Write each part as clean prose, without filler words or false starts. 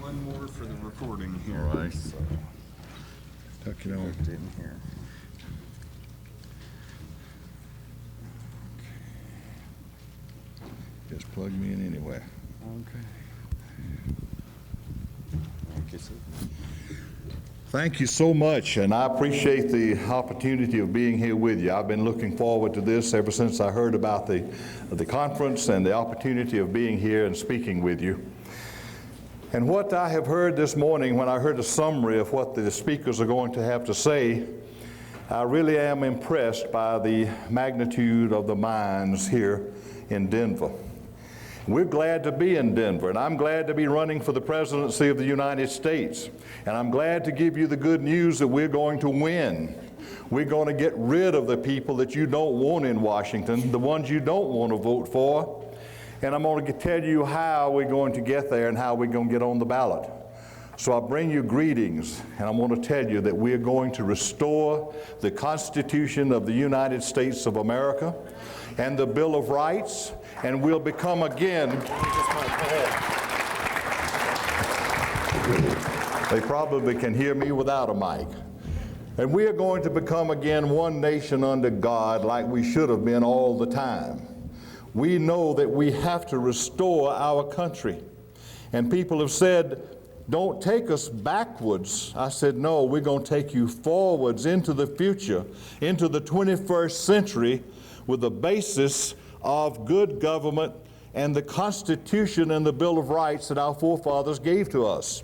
one more for the recording here. All right. So, Tuck it on. put it in here. Just plug me in anywhere. Okay. Thank you, sir. Thank you so much, and I appreciate the opportunity of being here with you. I've been looking forward to this ever since I heard about the conference and the opportunity of being here and speaking with you. And what I have heard this morning, when I heard a summary of what the speakers are going to have to say, I really am impressed by the magnitude of the minds here in Denver. We're glad to be in Denver, and I'm glad to be running for the presidency of the United States. And I'm glad to give you the good news that we're going to win. We're going to get rid of the people that you don't want in Washington, the ones you don't want to vote for. And I'm going to tell you how we're going to get there and how we're going to get on the ballot. So I bring you greetings, and I'm going to tell you that we're going to restore the Constitution of the United States of America and the Bill of Rights, and we'll become again. They probably can hear me without a mic. And we are going to become again one nation under God like we should have been all the time. We know that we have to restore our country. And people have said, don't take us backwards. I said, no, we're going to take you forwards into the future, into the 21st century with the basis of good government and the Constitution and the Bill of Rights that our forefathers gave to us.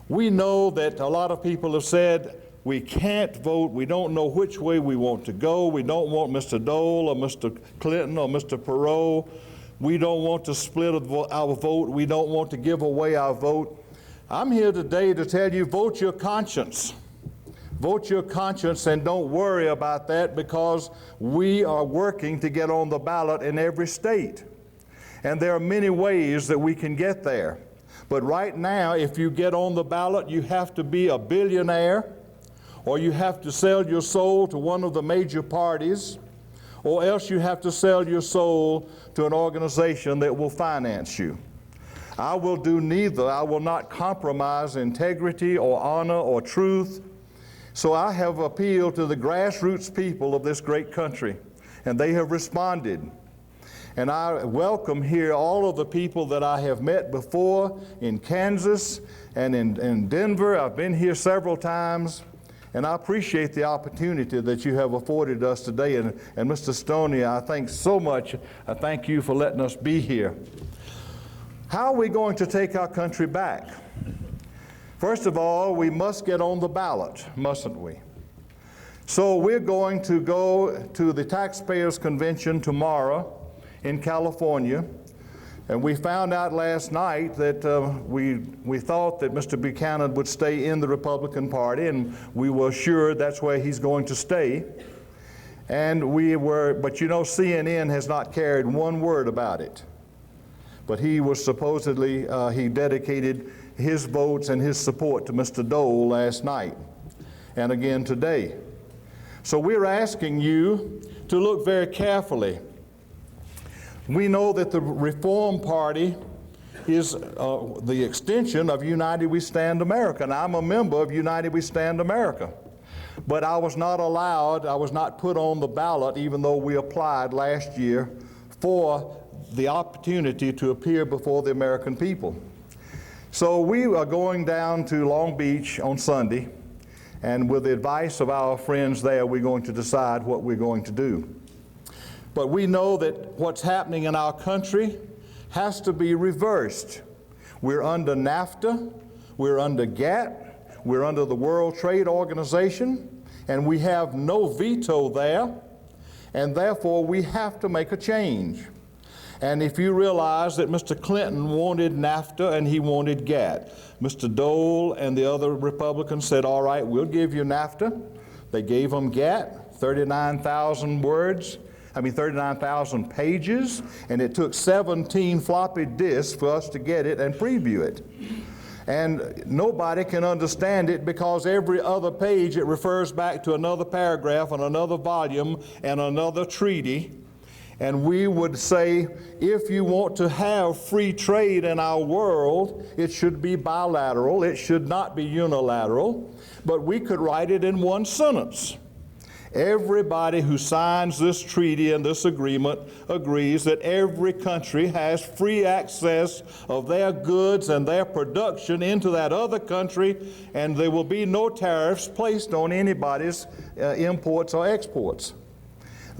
We know that a lot of people have said, we can't vote. We don't know which way we want to go. We don't want Mr. Dole or Mr. Clinton or Mr. Perot. We don't want to split our vote. We don't want to give away our vote. I'm here today to tell you, vote your conscience. Vote your conscience and don't worry about that, because we are working to get on the ballot in every state. And there are many ways that we can get there. But right now, if you get on the ballot, you have to be a billionaire, or you have to sell your soul to one of the major parties, or else you have to sell your soul to an organization that will finance you. I will do neither. I will not compromise integrity or honor or truth. So I have appealed to the grassroots people of this great country, and they have responded. And I welcome here all of the people that I have met before in Kansas and in Denver. I've been here several times. And I appreciate the opportunity that you have afforded us today. And Mr. Stoney, I thank so much. I thank you for letting us be here. How are we going to take our country back? First of all, we must get on the ballot, mustn't we? So we're going to go to the Taxpayers Convention tomorrow in California. And we found out last night that we thought that Mr. Buchanan would stay in the Republican Party, and we were assured that's where he's going to stay. And but you know, CNN has not carried one word about it. But he was supposedly, he dedicated his votes and his support to Mr. Dole last night, and again today. So we're asking you to look very carefully. We know that the Reform Party is the extension of United We Stand America, and I'm a member of United We Stand America. But I was not allowed, I was not put on the ballot, even though we applied last year for the opportunity to appear before the American people. So we are going down to Long Beach on Sunday, and with the advice of our friends there, we're going to decide what we're going to do. But we know that what's happening in our country has to be reversed. We're under NAFTA, we're under GATT, we're under the World Trade Organization, and we have no veto there, and therefore we have to make a change. And if you realize that Mr. Clinton wanted NAFTA and he wanted GATT, Mr. Dole and the other Republicans said, all right, we'll give you NAFTA. They gave them GATT, 39,000 pages, and it took 17 floppy disks for us to get it and preview it. And nobody can understand it because every other page it refers back to another paragraph and another volume and another treaty. And we would say, if you want to have free trade in our world, it should be bilateral, it should not be unilateral, but we could write it in one sentence. Everybody who signs this treaty and this agreement agrees that every country has free access of their goods and their production into that other country, and there will be no tariffs placed on anybody's imports or exports.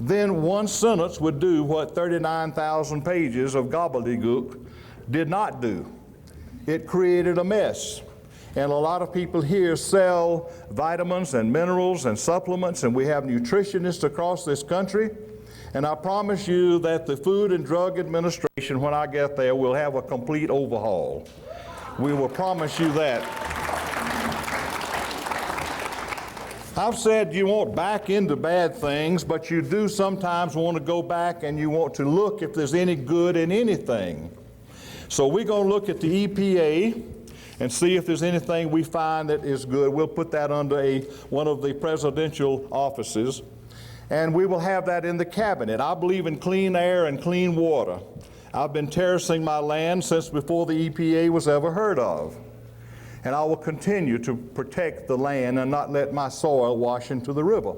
Then one sentence would do what 39,000 pages of gobbledygook did not do. It created a mess. And a lot of people here sell vitamins and minerals and supplements, and we have nutritionists across this country. And I promise you that the Food and Drug Administration, when I get there, will have a complete overhaul. We will promise you that. I've said you won't back into bad things, but you do sometimes want to go back and you want to look if there's any good in anything. So we're going to look at the EPA and see if there's anything we find that is good. We'll put that under one of the presidential offices, and we will have that in the cabinet. I believe in clean air and clean water. I've been terracing my land since before the EPA was ever heard of. And I will continue to protect the land and not let my soil wash into the river.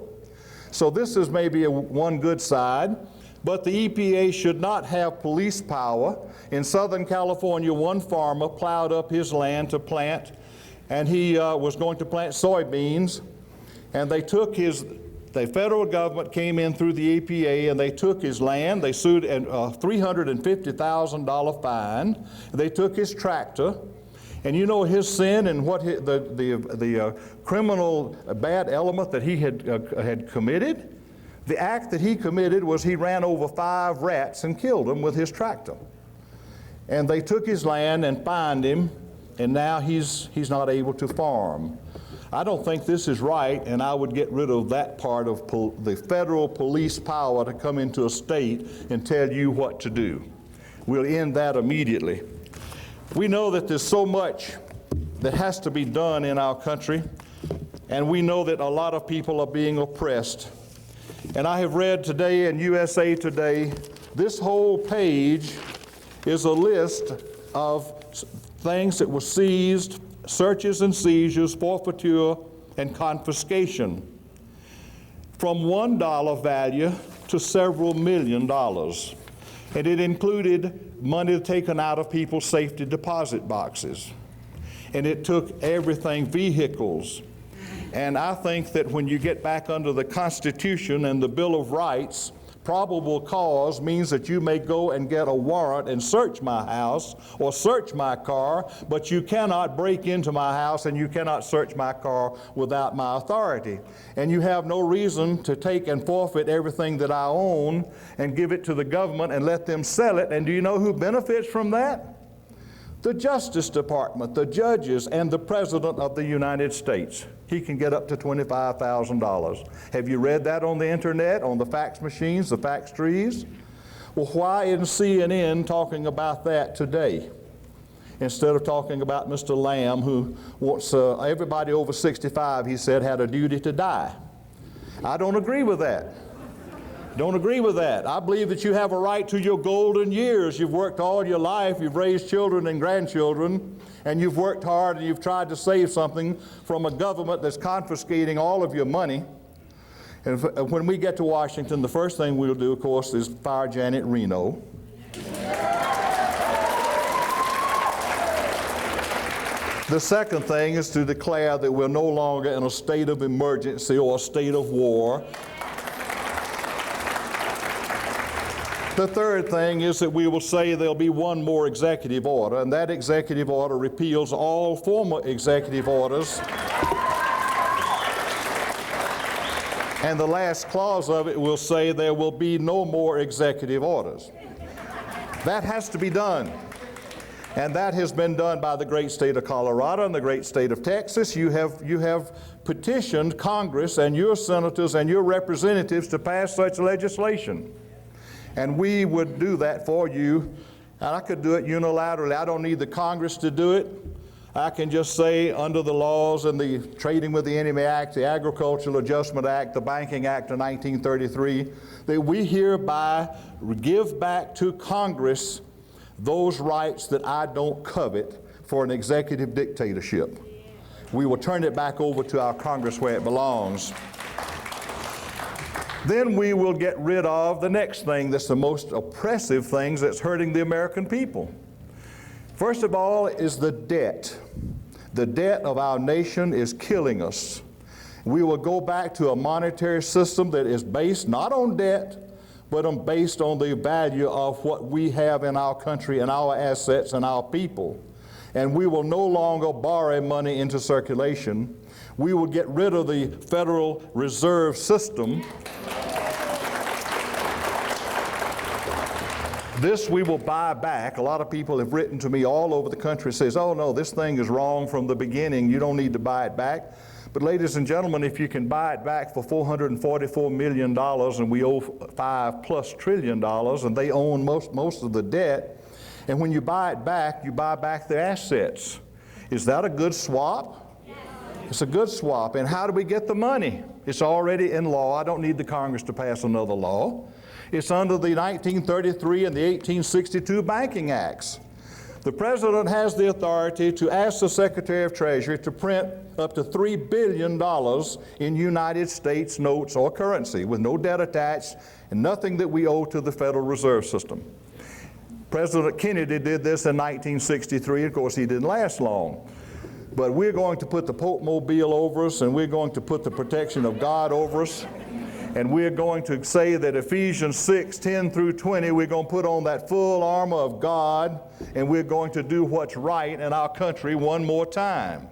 So this is maybe one good side, but the EPA should not have police power. In Southern California, one farmer plowed up his land to plant, and he was going to plant soybeans, and the federal government came in through the EPA and they took his land. They sued a $350,000 fine. They took his tractor. And you know his sin and what the criminal bad element that he had committed? The act that he committed was he ran over 5 rats and killed them with his tractor. And they took his land and fined him, and now he's not able to farm. I don't think this is right, and I would get rid of that part of the federal police power to come into a state and tell you what to do. We'll end that immediately. We know that there's so much that has to be done in our country, and we know that a lot of people are being oppressed. And I have read today in USA Today, this whole page is a list of things that were seized, searches and seizures, forfeiture, and confiscation, from $1 value to several million dollars. And it included money taken out of people's safety deposit boxes. And it took everything, vehicles. And I think that when you get back under the Constitution and the Bill of Rights, probable cause means that you may go and get a warrant and search my house or search my car, but you cannot break into my house and you cannot search my car without my authority. And you have no reason to take and forfeit everything that I own and give it to the government and let them sell it. And do you know who benefits from that? The Justice Department, the judges, and the President of the United States. He can get up to $25,000. Have you read that on the internet, on the fax machines, the fax trees? Well, why isn't CNN talking about that today? Instead of talking about Mr. Lamb, who wants everybody over 65, he said, had a duty to die. I don't agree with that. Don't agree with that. I believe that you have a right to your golden years. You've worked all your life, you've raised children and grandchildren, and you've worked hard and you've tried to save something from a government that's confiscating all of your money. And when we get to Washington, the first thing we'll do, of course, is fire Janet Reno. The second thing is to declare that we're no longer in a state of emergency or a state of war. The third thing is that we will say there'll be one more executive order, and that executive order repeals all former executive orders. And the last clause of it will say there will be no more executive orders. That has to be done. And that has been done by the great state of Colorado and the great state of Texas. You have petitioned Congress and your senators and your representatives to pass such legislation. And we would do that for you. And I could do it unilaterally. I don't need the Congress to do it. I can just say under the laws and the Trading with the Enemy Act, the Agricultural Adjustment Act, the Banking Act of 1933, that we hereby give back to Congress those rights that I don't covet for an executive dictatorship. We will turn it back over to our Congress where it belongs. Then we will get rid of the next thing that's the most oppressive things that's hurting the American people. First of all is the debt. The debt of our nation is killing us. We will go back to a monetary system that is based not on debt, but based on the value of what we have in our country and our assets and our people. And we will no longer borrow money into circulation. We will get rid of the Federal Reserve System. This we will buy back. A lot of people have written to me all over the country, says, oh no, this thing is wrong from the beginning. You don't need to buy it back. But ladies and gentlemen, if you can buy it back for $444 million and we owe $5+ trillion and they own most of the debt, and when you buy it back, you buy back the assets. Is that a good swap? Yes. It's a good swap. And how do we get the money? It's already in law. I don't need the Congress to pass another law. It's under the 1933 and the 1862 Banking Acts. The President has the authority to ask the Secretary of Treasury to print up to $3 billion in United States notes or currency with no debt attached and nothing that we owe to the Federal Reserve System. President Kennedy did this in 1963. Of course, he didn't last long. But we're going to put the Pope Mobile over us, and we're going to put the protection of God over us. And we're going to say that Ephesians 6:10 through 20, we're going to put on that full armor of God, and we're going to do what's right in our country one more time.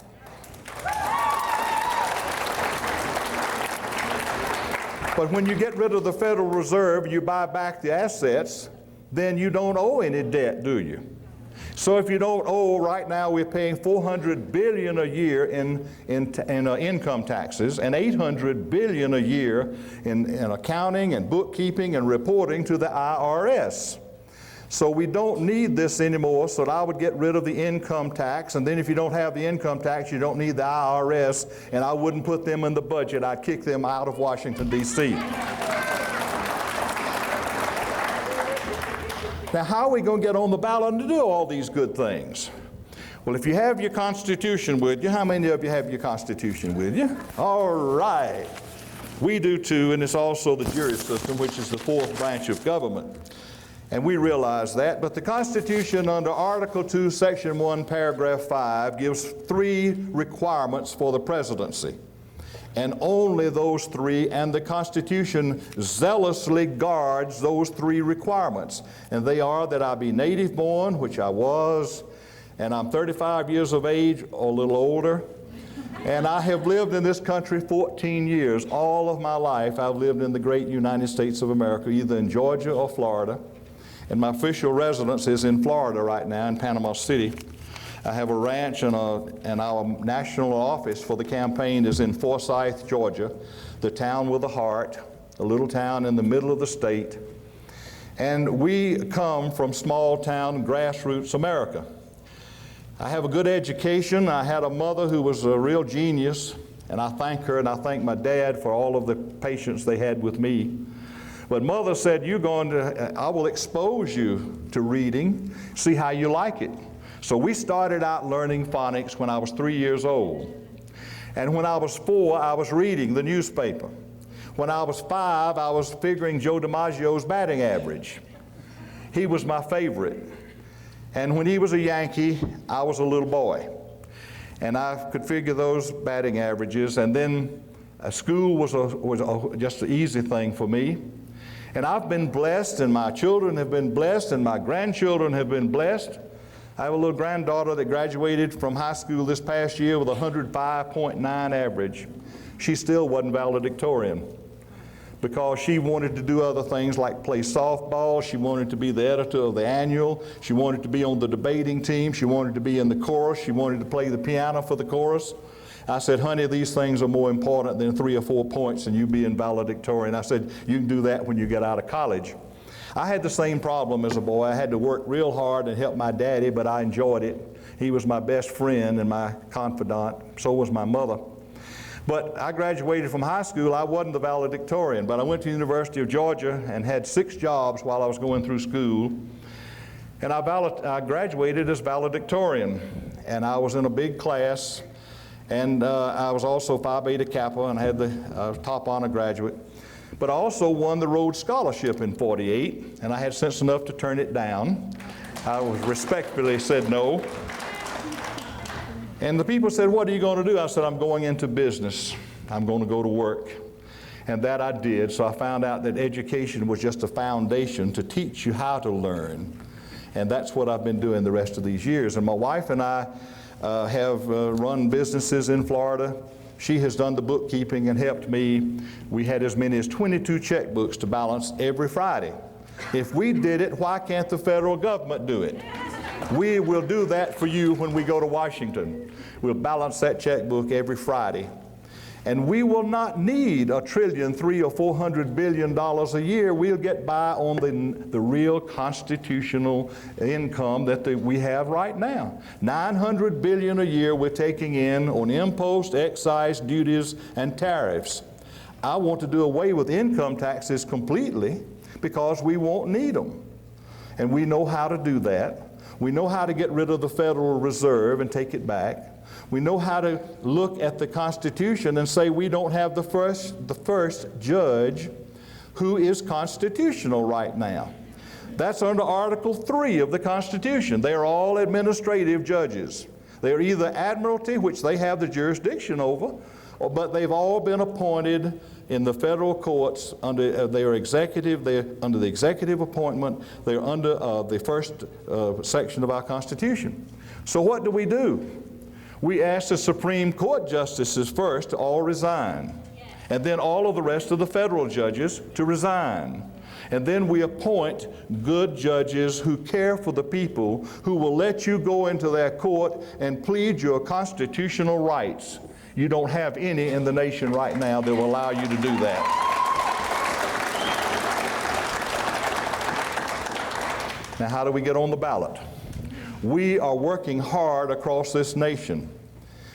But when you get rid of the Federal Reserve, you buy back the assets, then you don't owe any debt, do you? So if you don't owe, right now we're paying $400 billion a year in income taxes and $800 billion a year in accounting and bookkeeping and reporting to the IRS. So we don't need this anymore, so I would get rid of the income tax, and then if you don't have the income tax, you don't need the IRS, and I wouldn't put them in the budget. I'd kick them out of Washington, D.C. Now, how are we going to get on the ballot to do all these good things? Well, if you have your Constitution with you, how many of you have your Constitution with you? All right. We do too, and it's also the jury system, which is the fourth branch of government. And we realize that, but the Constitution under Article 2, Section 1, Paragraph 5 gives 3 requirements for the presidency. And only those 3, and the Constitution zealously guards those 3 requirements. And they are that I be native born, which I was, and I'm 35 years of age or a little older, and I have lived in this country 14 years. All of my life I've lived in the great United States of America, either in Georgia or Florida. And my official residence is in Florida right now, in Panama City. I have a ranch, and our national office for the campaign is in Forsyth, Georgia, the town with a heart, a little town in the middle of the state. And we come from small town, grassroots America. I have a good education. I had a mother who was a real genius, and I thank her, and I thank my dad for all of the patience they had with me. But Mother said, I will expose you to reading, see how you like it. So we started out learning phonics when I was 3 years old. And when I was 4, I was reading the newspaper. When I was 5, I was figuring Joe DiMaggio's batting average. He was my favorite. And when he was a Yankee, I was a little boy. And I could figure those batting averages. And then school was just an easy thing for me. And I've been blessed, and my children have been blessed, and my grandchildren have been blessed. I have a little granddaughter that graduated from high school this past year with a 105.9 average. She still wasn't valedictorian because she wanted to do other things like play softball. She wanted to be the editor of the annual. She wanted to be on the debating team. She wanted to be in the chorus. She wanted to play the piano for the chorus. I said, honey, these things are more important than 3 or 4 points and you being valedictorian. I said, you can do that when you get out of college. I had the same problem as a boy. I had to work real hard and help my daddy, but I enjoyed it. He was my best friend and my confidant. So was my mother. But I graduated from high school. I wasn't the valedictorian, but I went to the University of Georgia and had 6 jobs while I was going through school. And I graduated as valedictorian. And I was in a big class. And I was also Phi Beta Kappa and had the top honor graduate. But I also won the Rhodes Scholarship in '48, and I had sense enough to turn it down. I was respectfully said no. And the people said, "What are you going to do?" I said, "I'm going into business. I'm going to go to work." And that I did. So I found out that education was just a foundation to teach you how to learn. And that's what I've been doing the rest of these years. And my wife and I have run businesses in Florida. She has done the bookkeeping and helped me. We had as many as 22 checkbooks to balance every Friday. If we did it, why can't the federal government do it? We will do that for you when we go to Washington. We'll balance that checkbook every Friday. And we will not need $1 trillion, $300 or $400 billion a year. We'll get by on the real constitutional income that we have right now. $900 billion a year we're taking in on impost, excise, duties, and tariffs. I want to do away with income taxes completely because we won't need them. And we know how to do that. We know how to get rid of the Federal Reserve and take it back. We know how to look at the Constitution and say we don't have the first judge who is constitutional right now. That's under Article 3 of the Constitution. They are all administrative judges. They are either admiralty, which they have the jurisdiction over, but they've all been appointed in the federal courts under they are executive. They're under the executive appointment. They're under the first section of our Constitution. So what do? We ask the Supreme Court justices first to all resign, and then all of the rest of the federal judges to resign. And then we appoint good judges who care for the people, who will let you go into their court and plead your constitutional rights. You don't have any in the nation right now that will allow you to do that. Now, how do we get on the ballot? We are working hard across this nation.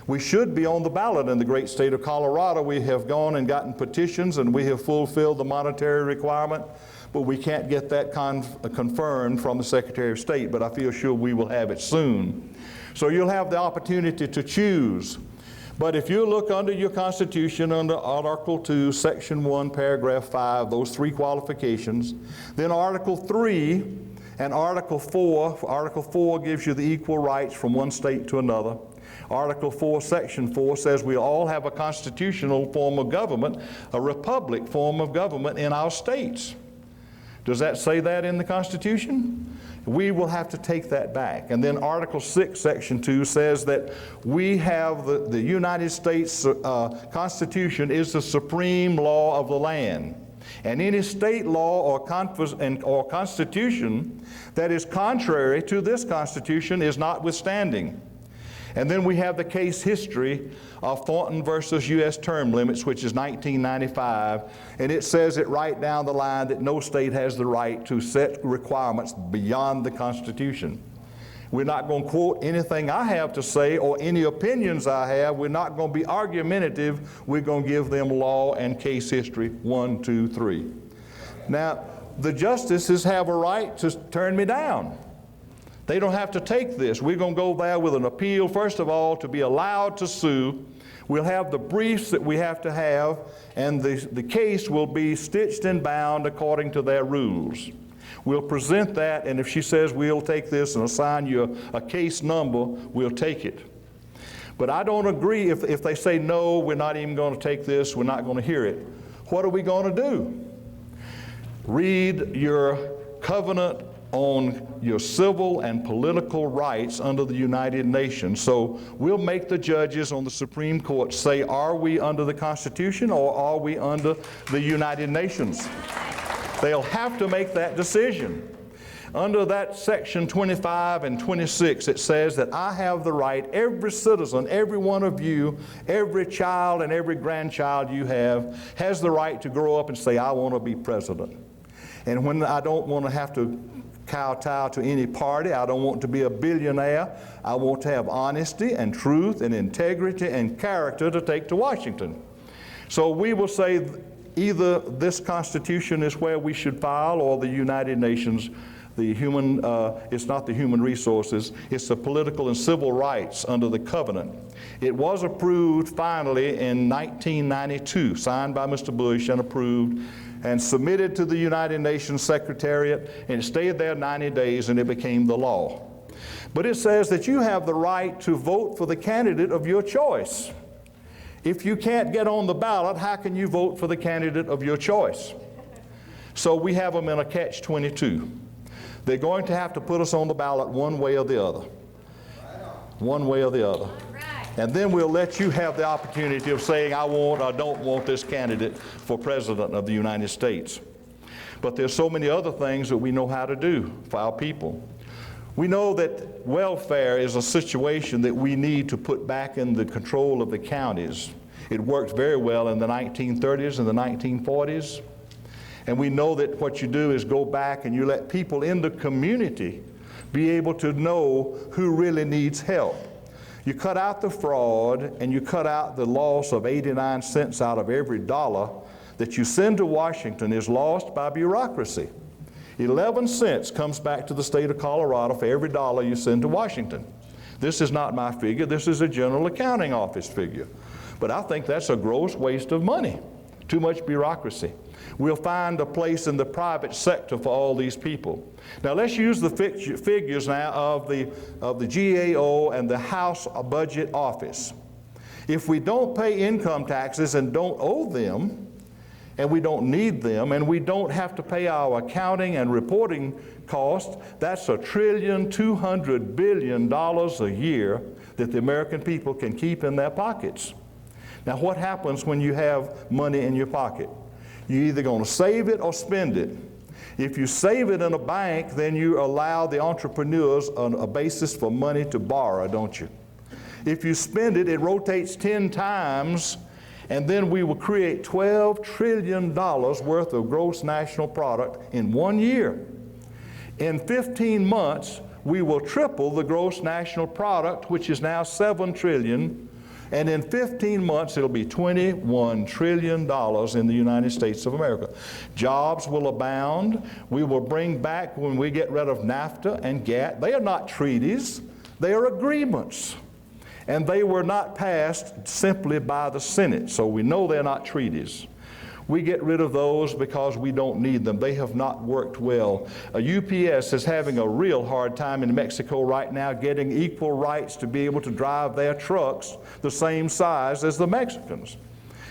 We should be on the ballot in the great state of Colorado. We have gone and gotten petitions and we have fulfilled the monetary requirement, but we can't get that confirmed from the Secretary of State, but I feel sure we will have it soon. So you'll have the opportunity to choose. But if you look under your Constitution, under Article 2, Section 1, Paragraph 5, those 3 qualifications, then Article 3 and Article 4 gives you the equal rights from one state to another. Article 4, Section 4 says we all have a constitutional form of government, a republic form of government in our states. Does that say that in the Constitution? We will have to take that back. And then Article 6, Section 2 says that we have the United States Constitution is the supreme law of the land. And any state law or constitution that is contrary to this Constitution is notwithstanding. And then we have the case history of Thornton versus U.S. term limits, which is 1995, and it says it right down the line that no state has the right to set requirements beyond the Constitution. We're not going to quote anything I have to say or any opinions I have. We're not going to be argumentative. We're going to give them law and case history, 1, 2, 3. Now, the justices have a right to turn me down. They don't have to take this. We're going to go there with an appeal, first of all, to be allowed to sue. We'll have the briefs that we have to have, and the case will be stitched and bound according to their rules. We'll present that, and if she says we'll take this and assign you a case number, we'll take it. But I don't agree if they say, no, we're not even going to take this, we're not going to hear it. What are we going to do? Read your covenant on your civil and political rights under the United Nations. So we'll make the judges on the Supreme Court say, are we under the Constitution or are we under the United Nations? They'll have to make that decision. Under that Section 25 and 26, it says that I have the right, every citizen, every one of you, every child and every grandchild you have, has the right to grow up and say, I want to be president. And when I don't want to have to kowtow to any party. I don't want to be a billionaire. I want to have honesty and truth and integrity and character to take to Washington. So we will say either this Constitution is where we should file, or the United Nations, it's not the human resources, it's the political and civil rights under the covenant. It was approved finally in 1992, signed by Mr. Bush and approved, and submitted to the United Nations Secretariat, and it stayed there 90 days and it became the law. But it says that you have the right to vote for the candidate of your choice. If you can't get on the ballot, how can you vote for the candidate of your choice? So we have them in a catch-22. They're going to have to put us on the ballot one way or the other. One way or the other. And then we'll let you have the opportunity of saying, I want or don't want this candidate for President of the United States. But there's so many other things that we know how to do for our people. We know that welfare is a situation that we need to put back in the control of the counties. It worked very well in the 1930s and the 1940s. And we know that what you do is go back and you let people in the community be able to know who really needs help. You cut out the fraud and you cut out the loss of 89 cents out of every dollar that you send to Washington is lost by bureaucracy. 11 cents comes back to the state of Colorado for every dollar you send to Washington. This is not my figure, this is a General Accounting Office figure. But I think that's a gross waste of money. Too much bureaucracy. We'll find a place in the private sector for all these people. Now let's use the figures now of the GAO and the House Budget Office. If we don't pay income taxes and don't owe them, and we don't need them, and we don't have to pay our accounting and reporting costs, that's $1.2 trillion a year that the American people can keep in their pockets. Now what happens when you have money in your pocket? You're either going to save it or spend it. If you save it in a bank, then you allow the entrepreneurs a basis for money to borrow, don't you? If you spend it, it rotates 10 times, and then we will create $12 trillion worth of gross national product in 1 year. In 15 months, we will triple the gross national product, which is now $7 trillion. And in 15 months, it'll be $21 trillion in the United States of America. Jobs will abound. We will bring back, when we get rid of NAFTA and GATT, they are not treaties, they are agreements. And they were not passed simply by the Senate, so we know they're not treaties. We get rid of those because we don't need them. They have not worked well. UPS is having a real hard time in Mexico right now getting equal rights to be able to drive their trucks the same size as the Mexicans.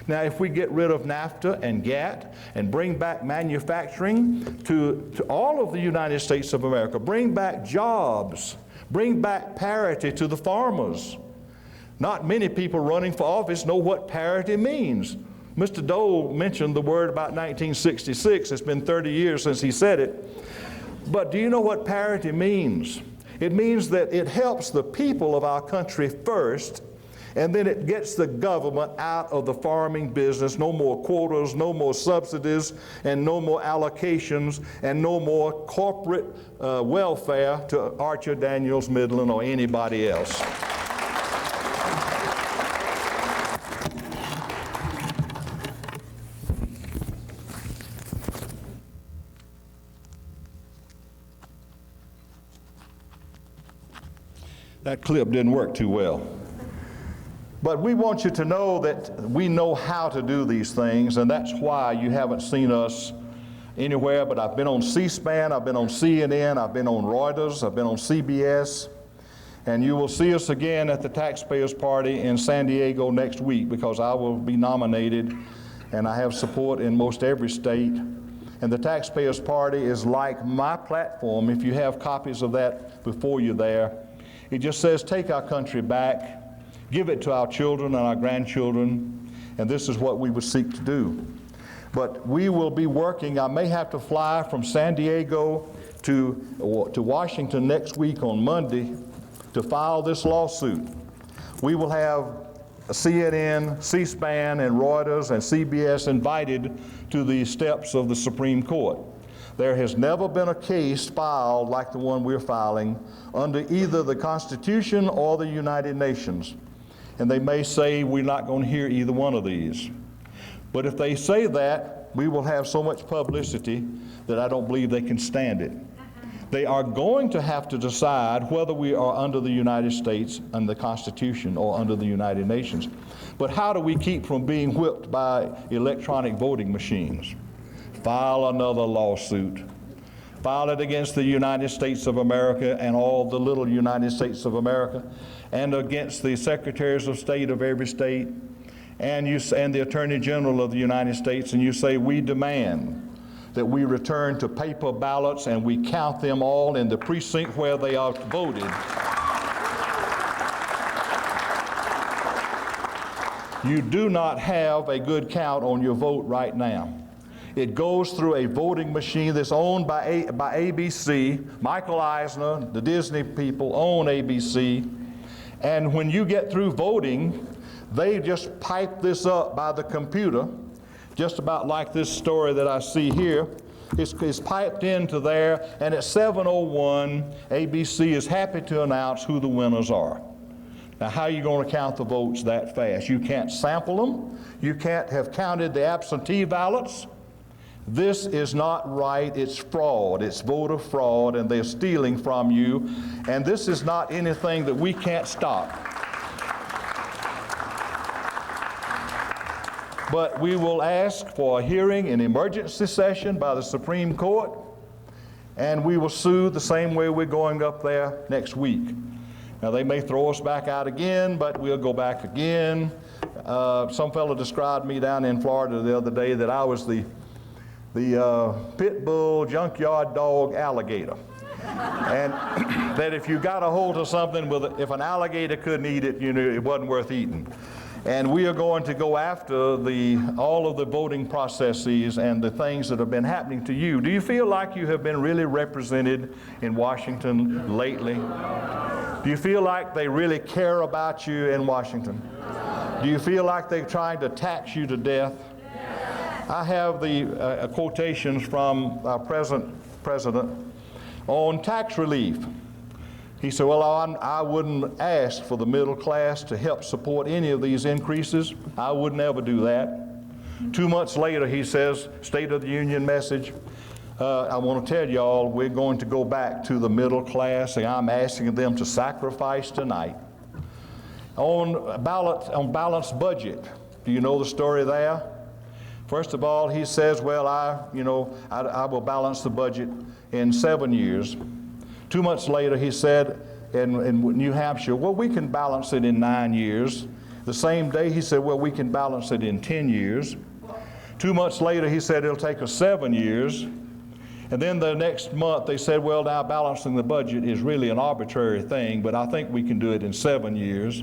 Now, if we get rid of NAFTA and GATT and bring back manufacturing to all of the United States of America, bring back jobs, bring back parity to the farmers. Not many people running for office know what parity means. Mr. Dole mentioned the word about 1966. It's been 30 years since he said it. But do you know what parity means? It means that it helps the people of our country first, and then it gets the government out of the farming business. No more quotas, no more subsidies, and no more allocations, and no more corporate welfare to Archer, Daniels, Midland, or anybody else. That clip didn't work too well. But we want you to know that we know how to do these things, and that's why you haven't seen us anywhere. But I've been on C-SPAN, I've been on CNN, I've been on Reuters, I've been on CBS, and you will see us again at the Taxpayers Party in San Diego next week, because I will be nominated, and I have support in most every state. And the Taxpayers Party is like my platform. If you have copies of that before you there, it just says, take our country back, give it to our children and our grandchildren, and this is what we would seek to do. But we will be working. I may have to fly from San Diego to Washington next week on Monday to file this lawsuit. We will have CNN, C-SPAN, and Reuters and CBS invited to the steps of the Supreme Court. There has never been a case filed like the one we're filing under either the Constitution or the United Nations. And they may say we're not going to hear either one of these. But if they say that, we will have so much publicity that I don't believe they can stand it. They are going to have to decide whether we are under the United States and the Constitution or under the United Nations. But how do we keep from being whipped by electronic voting machines? File another lawsuit. File it against the United States of America and all the little United States of America, and against the secretaries of state of every state, and the Attorney General of the United States, and you say, we demand that we return to paper ballots and we count them all in the precinct where they are voted. You do not have a good count on your vote right now. It goes through a voting machine that's owned by ABC. Michael Eisner, the Disney people, own ABC. And when you get through voting, they just pipe this up by the computer, just about like this story that I see here. It's piped into there, and at 7:01, ABC is happy to announce who the winners are. Now, how are you going to count the votes that fast? You can't sample them. You can't have counted the absentee ballots. This is not right. It's fraud. It's voter fraud, and they're stealing from you. And this is not anything that we can't stop. But we will ask for a hearing in emergency session by the Supreme Court, and we will sue the same way we're going up there next week. Now, they may throw us back out again, but we'll go back again. Some fellow described me down in Florida the other day that I was the pit bull, junkyard dog, alligator. And that if you got a hold of something, if an alligator couldn't eat it, you knew it wasn't worth eating. And we are going to go after all of the voting processes and the things that have been happening to you. Do you feel like you have been really represented in Washington lately? Do you feel like they really care about you in Washington? Do you feel like they're trying to tax you to death? I have the quotations from our present president on tax relief. He said, well, I wouldn't ask for the middle class to help support any of these increases. I would never do that. 2 months later, he says, State of the Union message, I want to tell y'all, we're going to go back to the middle class, and I'm asking them to sacrifice tonight. On balanced budget, do you know the story there? First of all, he says, well, I will balance the budget in 7 years. 2 months later, he said in New Hampshire, well, we can balance it in 9 years. The same day, he said, well, we can balance it in 10 years. 2 months later, he said, it'll take us 7 years. And then the next month, they said, well, now balancing the budget is really an arbitrary thing, but I think we can do it in 7 years.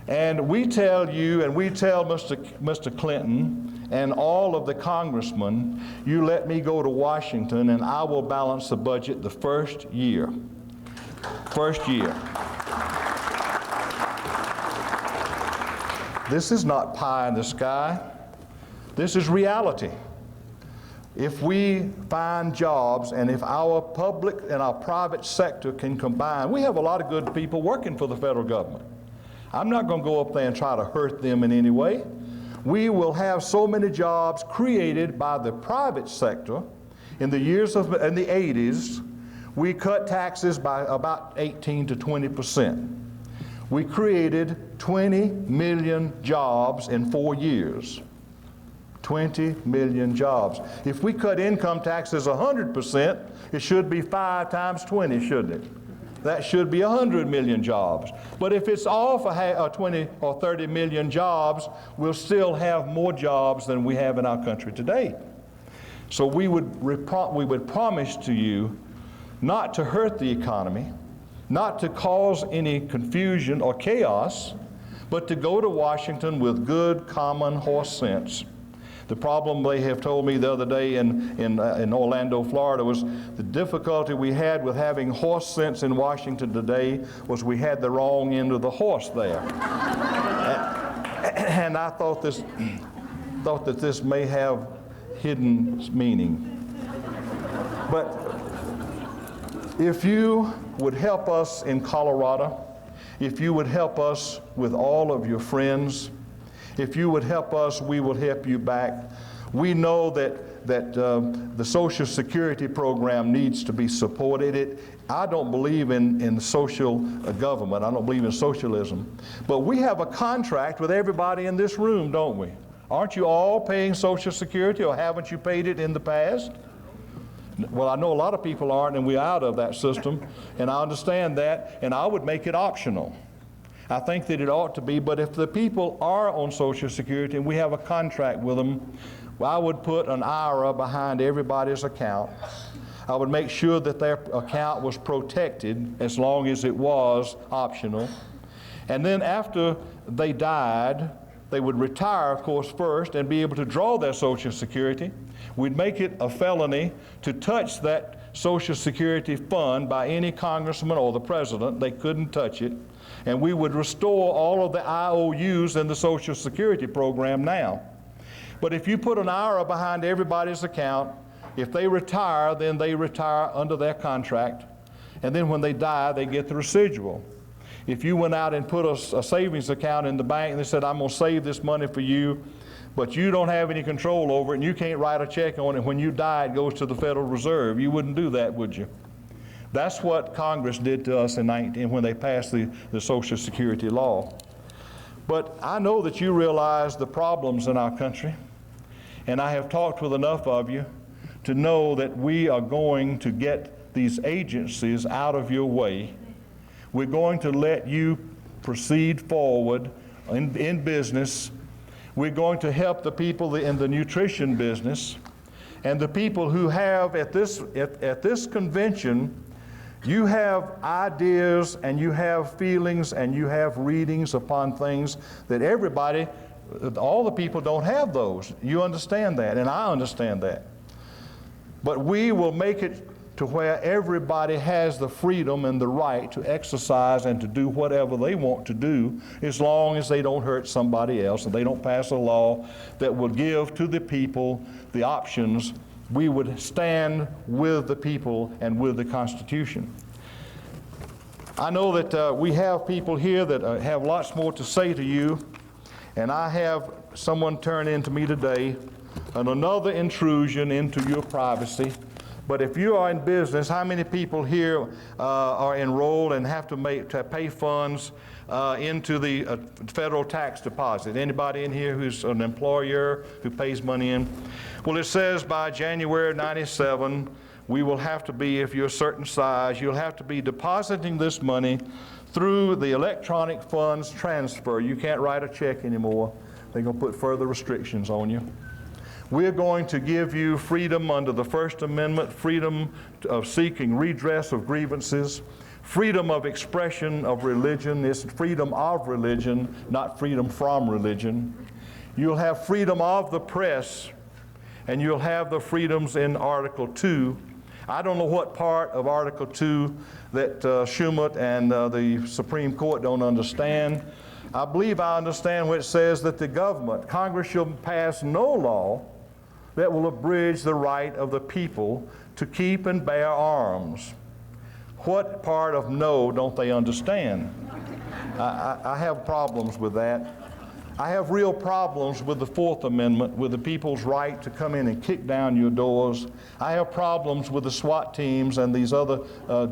And we tell you, and we tell Mr. Clinton and all of the congressmen, you let me go to Washington and I will balance the budget the first year. First year. This is not pie in the sky. This is reality. If we find jobs, and if our public and our private sector can combine, we have a lot of good people working for the federal government. I'm not going to go up there and try to hurt them in any way. We will have so many jobs created by the private sector. In the 80s, we cut taxes by about 18 to 20%. We created 20 million jobs in 4 years. 20 million jobs. If we cut income taxes 100%, it should be 5 times 20, shouldn't it? That should be 100 million jobs. But if it's all for 20 or 30 million jobs, we'll still have more jobs than we have in our country today. So we would promise to you not to hurt the economy, not to cause any confusion or chaos, but to go to Washington with good common horse sense. The problem they have told me the other day in Orlando, Florida, was the difficulty we had with having horse sense in Washington today was we had the wrong end of the horse there. And I thought that this may have hidden meaning. But if you would help us in Colorado, if you would help us with all of your friends, if you would help us, we will help you back. We know that the Social Security program needs to be supported. I don't believe in social government. I don't believe in socialism. But we have a contract with everybody in this room, don't we? Aren't you all paying Social Security, or haven't you paid it in the past? Well, I know a lot of people aren't, and we're out of that system, and I understand that, and I would make it optional. I think that it ought to be, but if the people are on Social Security and we have a contract with them, well, I would put an IRA behind everybody's account. I would make sure that their account was protected as long as it was optional. And then after they died, they would retire, of course, first and be able to draw their Social Security. We'd make it a felony to touch that Social Security fund by any congressman or the president. They couldn't touch it. And we would restore all of the IOUs in the Social Security program now. But if you put an IRA behind everybody's account, if they retire, then they retire under their contract. And then when they die, they get the residual. If you went out and put a savings account in the bank and they said, I'm going to save this money for you, but you don't have any control over it and you can't write a check on it, when you die it goes to the Federal Reserve, you wouldn't do that, would you? That's what Congress did to us when they passed the Social Security law. But I know that you realize the problems in our country, and I have talked with enough of you to know that we are going to get these agencies out of your way. We're going to let you proceed forward in business. We're going to help the people in the nutrition business, and the people who have at this convention, you have ideas and you have feelings and you have readings upon things that everybody, all the people don't have those. You understand that, and I understand that. But we will make it to where everybody has the freedom and the right to exercise and to do whatever they want to do, as long as they don't hurt somebody else and they don't pass a law that will give to the people the options. We would stand with the people and with the Constitution. I know that we have people here that have lots more to say to you, and I have someone turn in to me today and another intrusion into your privacy. But if you are in business, how many people here are enrolled and have to pay funds into the federal tax deposit? Anybody in here who's an employer who pays money in? Well, it says by January 97, we will have to be, if you're a certain size, you'll have to be depositing this money through the electronic funds transfer. You can't write a check anymore. They're going to put further restrictions on you. We're going to give you freedom under the First Amendment, freedom of seeking redress of grievances, freedom of expression of religion. It's freedom of religion, not freedom from religion. You'll have freedom of the press, and you'll have the freedoms in Article 2. I don't know what part of Article 2 that Schumett and the Supreme Court don't understand. I believe I understand where it says that the government, Congress, shall pass no law that will abridge the right of the people to keep and bear arms. What part of no don't they understand? I have problems with that. I have real problems with the Fourth Amendment, with the people's right to come in and kick down your doors. I have problems with the SWAT teams and these other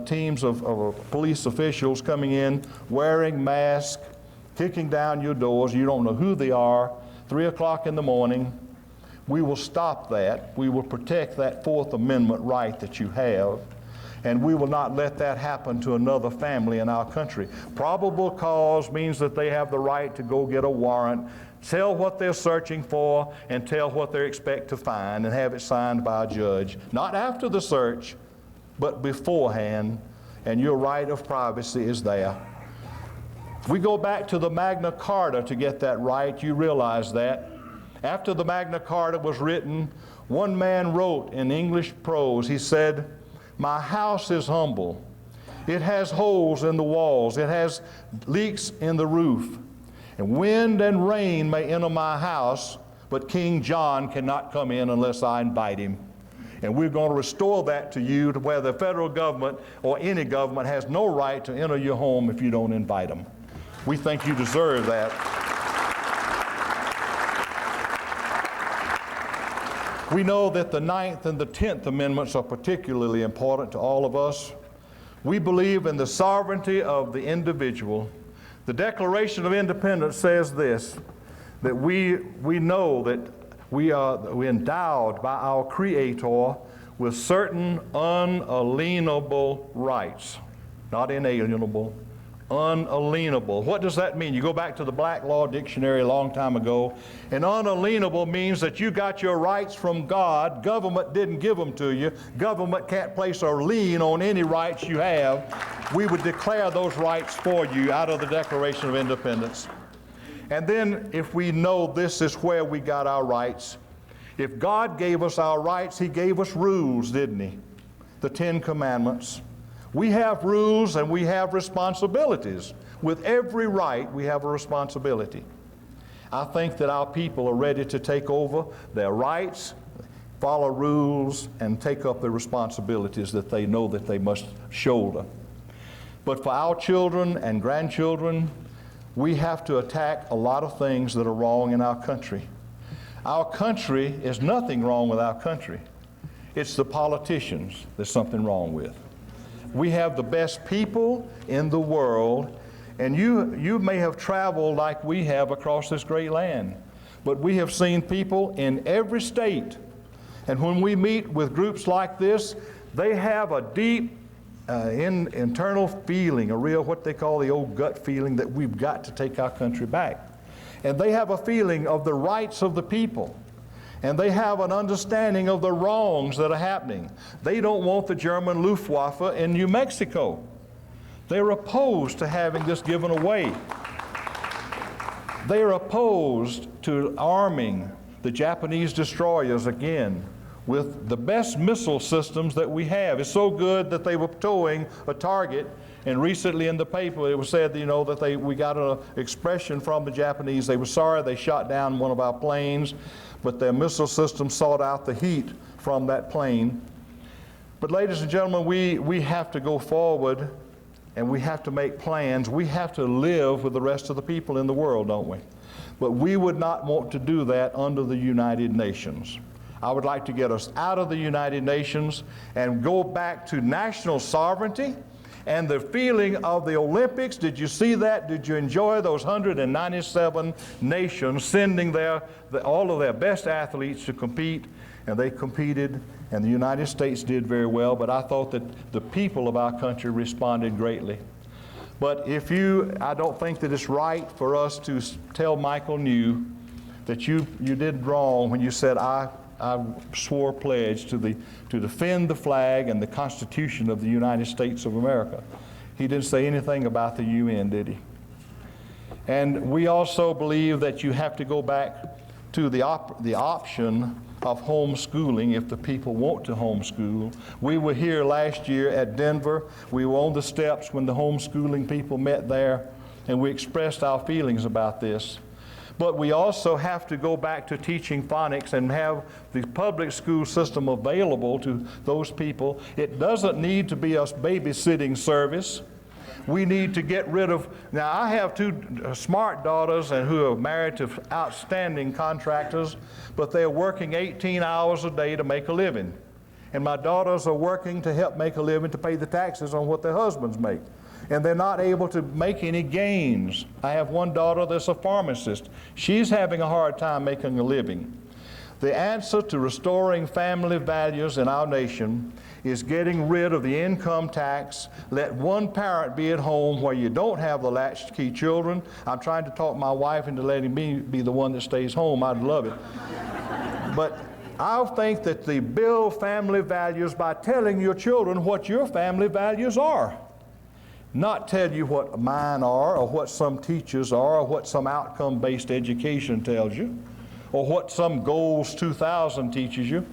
teams of police officials coming in, wearing masks, kicking down your doors. You don't know who they are, 3 o'clock in the morning. We will stop that. We will protect that Fourth Amendment right that you have, and we will not let that happen to another family in our country. Probable cause means that they have the right to go get a warrant, tell what they're searching for, and tell what they expect to find, and have it signed by a judge. Not after the search, but beforehand, and your right of privacy is there. We go back to the Magna Carta to get that right. You realize that. After the Magna Carta was written, one man wrote in English prose, he said, "My house is humble. It has holes in the walls. It has leaks in the roof. And wind and rain may enter my house, but King John cannot come in unless I invite him." And we're going to restore that to you to where the federal government or any government has no right to enter your home if you don't invite them. We think you deserve that. We know that the 9th and the 10th Amendments are particularly important to all of us. We believe in the sovereignty of the individual. The Declaration of Independence says this, that we know that we're endowed by our Creator with certain unalienable rights, not inalienable, unalienable. What does that mean? You go back to the Black Law Dictionary a long time ago, and unalienable means that you got your rights from God. Government didn't give them to you. Government can't place a lien on any rights you have. We would declare those rights for you out of the Declaration of Independence. And then if we know this is where we got our rights, if God gave us our rights, He gave us rules, didn't He? The 10 Commandments. We have rules and we have responsibilities. With every right, we have a responsibility. I think that our people are ready to take over their rights, follow rules, and take up the responsibilities that they know that they must shoulder. But for our children and grandchildren, we have to attack a lot of things that are wrong in our country. Our country is nothing wrong with our country. It's the politicians there's something wrong with. We have the best people in the world, and you may have traveled like we have across this great land, but we have seen people in every state. And when we meet with groups like this, they have a deep internal feeling, a real what they call the old gut feeling that we've got to take our country back. And they have a feeling of the rights of the people. And they have an understanding of the wrongs that are happening. They don't want the German Luftwaffe in New Mexico. They're opposed to having this given away. They are opposed to arming the Japanese destroyers again with the best missile systems that we have. It's so good that they were towing a target, and recently in the paper it was said, that we got an expression from the Japanese. They were sorry they shot down one of our planes, but their missile system sought out the heat from that plane. But ladies and gentlemen, we have to go forward, and we have to make plans. We have to live with the rest of the people in the world, don't we? But we would not want to do that under the United Nations. I would like to get us out of the United Nations and go back to national sovereignty and the feeling of the Olympics. Did you see that? Did you enjoy those 197 nations sending all of their best athletes to compete? And they competed, and the United States did very well, but I thought that the people of our country responded greatly. But I don't think that it's right for us to tell Michael New that you did wrong when you said, I swore pledge to defend the flag and the Constitution of the United States of America. He didn't say anything about the UN, did he? And we also believe that you have to go back to the option of homeschooling if the people want to homeschool. We were here last year at Denver. We were on the steps when the homeschooling people met there, and we expressed our feelings about this. But we also have to go back to teaching phonics and have the public school system available to those people. It doesn't need to be a babysitting service. We need to get rid of, now I have two smart daughters who are married to outstanding contractors, but they're working 18 hours a day to make a living. And my daughters are working to help make a living to pay the taxes on what their husbands make. And they're not able to make any gains. I have one daughter that's a pharmacist. She's having a hard time making a living. The answer to restoring family values in our nation is getting rid of the income tax. Let one parent be at home where you don't have the latchkey children. I'm trying to talk my wife into letting me be the one that stays home. I'd love it. But I think that they build family values by telling your children what your family values are. Not tell you what mine are, or what some teachers are, or what some outcome-based education tells you, or what some Goals 2000 teaches you.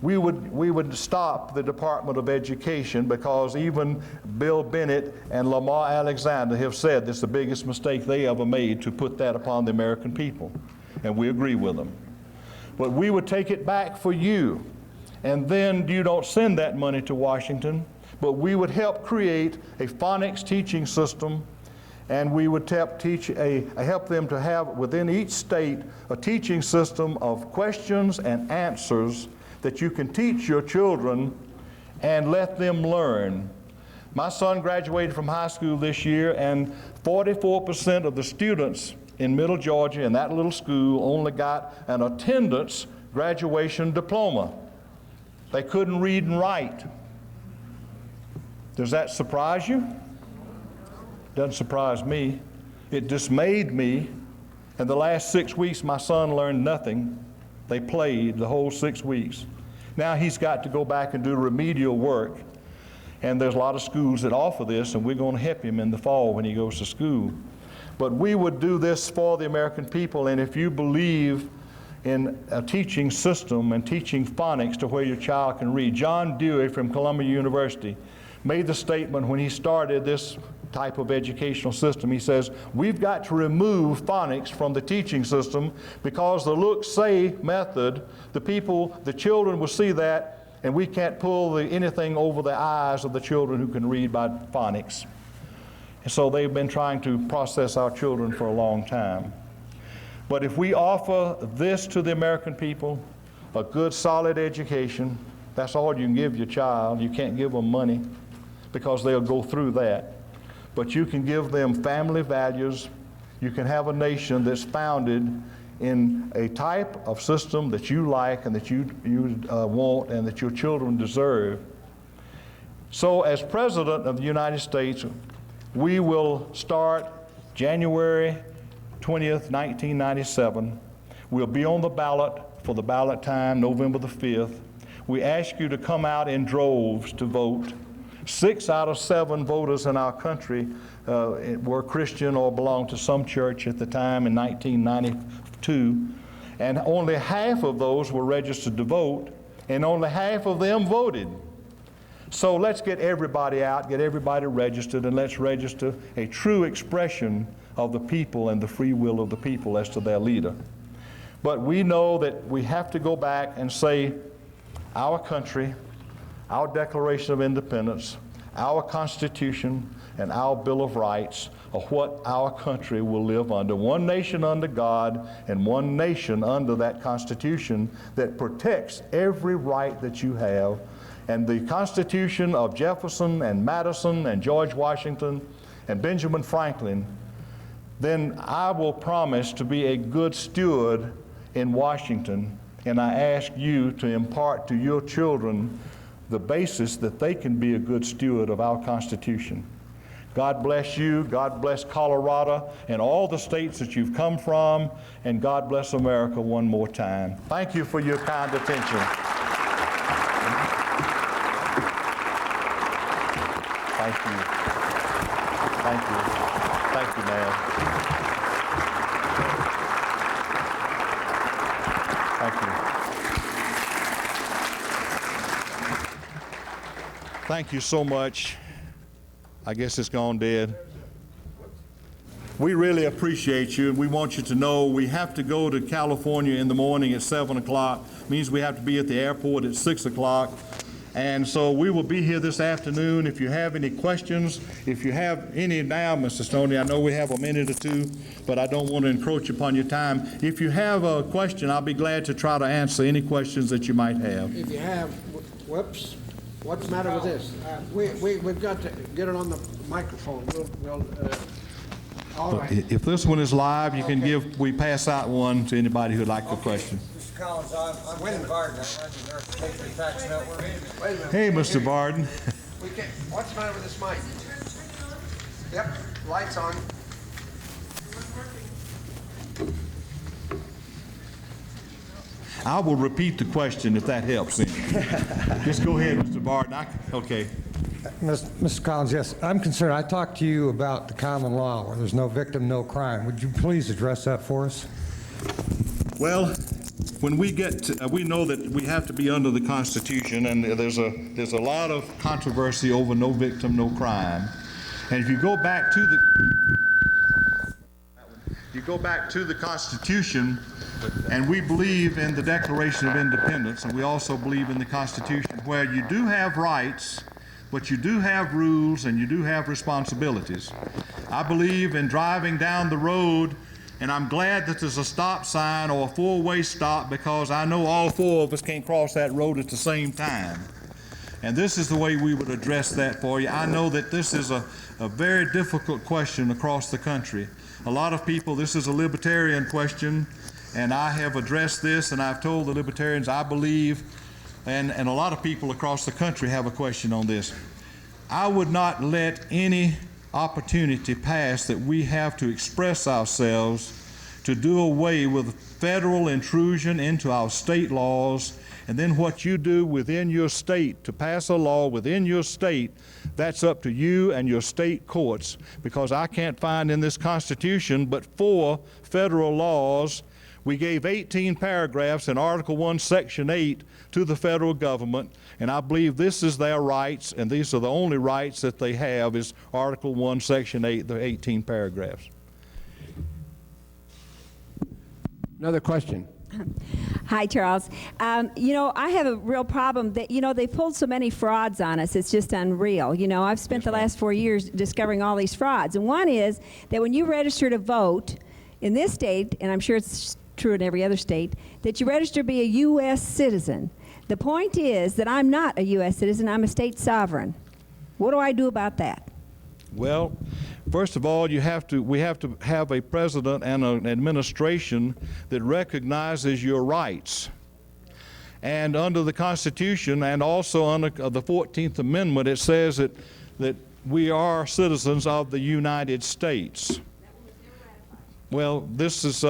We would stop the Department of Education, because even Bill Bennett and Lamar Alexander have said this is the biggest mistake they ever made, to put that upon the American people. And we agree with them. But we would take it back for you. and then you don't send that money to Washington, but we would help create a phonics teaching system, and we would help them to have within each state a teaching system of questions and answers that you can teach your children and let them learn. My son graduated from high school this year, and 44% of the students in Middle Georgia in that little school only got an attendance graduation diploma. They couldn't read and write. Does that surprise you? Doesn't surprise me. It dismayed me. In the last 6 weeks, my son learned nothing. They played the whole 6 weeks. Now he's got to go back and do remedial work. And there's a lot of schools that offer this, and we're going to help him in the fall when he goes to school. But we would do this for the American people, and if you believe in a teaching system and teaching phonics to where your child can read. John Dewey from Columbia University made the statement when he started this type of educational system. He says, we've got to remove phonics from the teaching system because the look-say method, the children will see that, and we can't pull anything over the eyes of the children who can read by phonics. And so they've been trying to process our children for a long time. But if we offer this to the American people, a good solid education, that's all you can give your child. You can't give them money because they'll go through that. But you can give them family values. You can have a nation that's founded in a type of system that you like and that you want and that your children deserve. So as President of the United States, we will start January 20th, 1997. We'll be on the ballot for the ballot time, November the 5th. We ask you to come out in droves to vote. 6 out of 7 voters in our country were Christian or belonged to some church at the time in 1992. And only half of those were registered to vote, and only half of them voted. So let's get everybody out, get everybody registered, and let's register a true expression of the people and the free will of the people as to their leader. But we know that we have to go back and say our country, our Declaration of Independence, our Constitution, and our Bill of Rights are what our country will live under. One nation under God and one nation under that Constitution that protects every right that you have. And the Constitution of Jefferson and Madison and George Washington and Benjamin Franklin, then I will promise to be a good steward in Washington, and I ask you to impart to your children the basis that they can be a good steward of our Constitution. God bless you, God bless Colorado and all the states that you've come from, and God bless America one more time. Thank you for your kind attention. Thank you. Thank you. Thank you, ma'am. Thank you. Thank you so much. I guess it's gone dead. We really appreciate you, and we want you to know we have to go to California in the morning at 7 o'clock. Means we have to be at the airport at 6 o'clock. And so we will be here this afternoon. If you have any questions, if you have any now, Mr. Stoney, I know we have a minute or two, but I don't want to encroach upon your time. If you have a question, I'll be glad to try to answer any questions that you might have. If you have, whoops, what's the matter with this? We've got to get it on the microphone. All right. If this one is live, you can we pass out one to anybody who'd like a question. Mr. Collins, I'm William Barton. I run the North Tax Network. Wait a minute. Hey, Mr. Barden. What's the matter with this mic? Yep, light's on. I will repeat the question if that helps him. Just go ahead, Mr. Barden. Okay. Mr. Collins, yes, I'm concerned. I talked to you about the common law where there's no victim, no crime. Would you please address that for us? Well, when we get to, we know that we have to be under the Constitution, and there's a lot of controversy over no victim, no crime. And if you go back to you go back to the Constitution, and we believe in the Declaration of Independence, and we also believe in the Constitution, where you do have rights, but you do have rules and you do have responsibilities. I believe in driving down the road, and I'm glad that there's a stop sign or a four-way stop, because I know all four of us can't cross that road at the same time. And this is the way we would address that for you. I know that this is a very difficult question across the country. A lot of people, this is a libertarian question, and I have addressed this, and I've told the libertarians I believe, and a lot of people across the country have a question on this. I would not let any opportunity pass that we have to express ourselves to do away with federal intrusion into our state laws, and then what you do within your state to pass a law within your state, that's up to you and your state courts, because I can't find in this Constitution but 4 federal laws. We gave 18 paragraphs in Article 1, Section 8 to the federal government, and I believe this is their rights, and these are the only rights that they have, is Article 1, Section 8, the 18 paragraphs. Another question. Hi, Charles. You know, I have a real problem that, you know, they pulled so many frauds on us. It's just unreal. You know, I've spent the last 4 years discovering all these frauds. And one is that when you register to vote in this state, and I'm sure it's true in every other state, that you register to be a U.S. citizen. The point is that I'm not a U.S. citizen. I'm a state sovereign. What do I do about that? Well, first of all, we have to have a president and an administration that recognizes your rights. And under the Constitution, and also under the 14th Amendment, it says that we are citizens of the United States. Well, this is,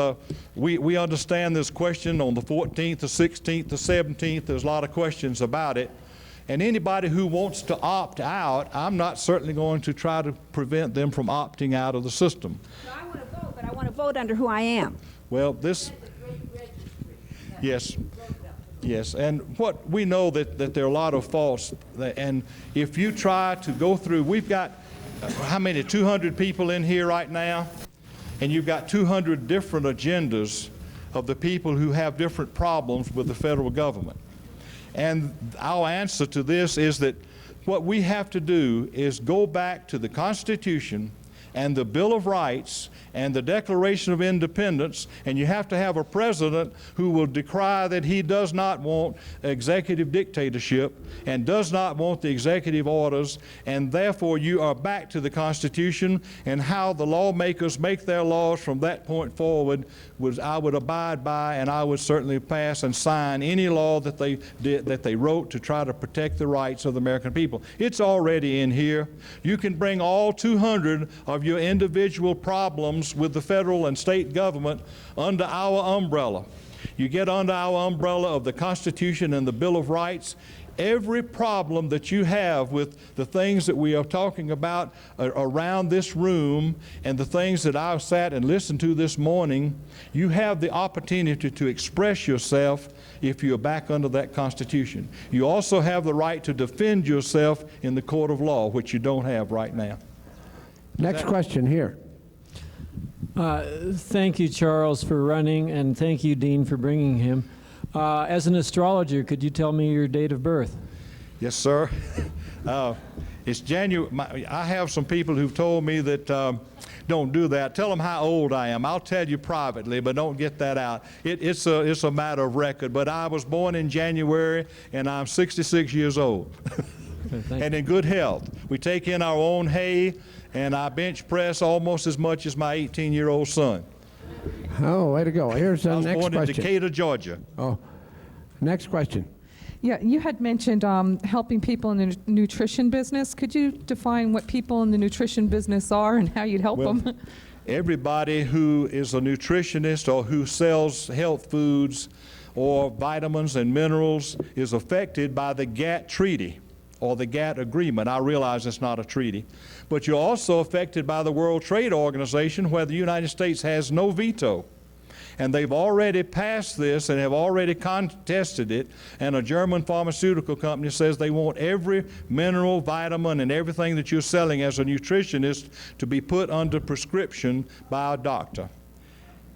we understand this question on the 14th, the 16th, the 17th. There's a lot of questions about it. And anybody who wants to opt out, I'm not certainly going to try to prevent them from opting out of the system. No, I want to vote, but I want to vote under who I am. Well, this, yes, yes, and what we know that there are a lot of faults, and if you try to go through, we've got, how many, 200 people in here right now? And you've got 200 different agendas of the people who have different problems with the federal government. And our answer to this is that what we have to do is go back to the Constitution and the Bill of Rights and the Declaration of Independence, and you have to have a president who will decry that he does not want executive dictatorship and does not want the executive orders, and therefore you are back to the Constitution, and how the lawmakers make their laws from that point forward I would abide by, and I would certainly pass and sign any law that they wrote to try to protect the rights of the American people. It's already in here. You can bring all 200 of your individual problems with the federal and state government under our umbrella. You get under our umbrella of the Constitution and the Bill of Rights. Every problem that you have with the things that we are talking about around this room and the things that I've sat and listened to this morning, you have the opportunity to express yourself if you're back under that Constitution. You also have the right to defend yourself in the court of law, which you don't have right now. Next question here. Thank you, Charles, for running, and thank you, Dean, for bringing him. As an astrologer, could you tell me your date of birth? Yes, sir. It's January. I have some people who've told me that don't do that. Tell them how old I am. I'll tell you privately, but don't get that out. It's a matter of record. But I was born in January, and I'm 66 years old. Okay, and in good health. We take in our own hay, and I bench press almost as much as my 18-year-old son. Oh, way to go. Here's the next question. I was born in Decatur, Georgia. Oh, next question. Yeah, you had mentioned helping people in the nutrition business. Could you define what people in the nutrition business are and how you'd help them? Everybody who is a nutritionist or who sells health foods or vitamins and minerals is affected by the GATT Treaty or the GATT Agreement. I realize it's not a treaty. But you're also affected by the World Trade Organization, where the United States has no veto. And they've already passed this and have already contested it, and a German pharmaceutical company says they want every mineral, vitamin, and everything that you're selling as a nutritionist to be put under prescription by a doctor.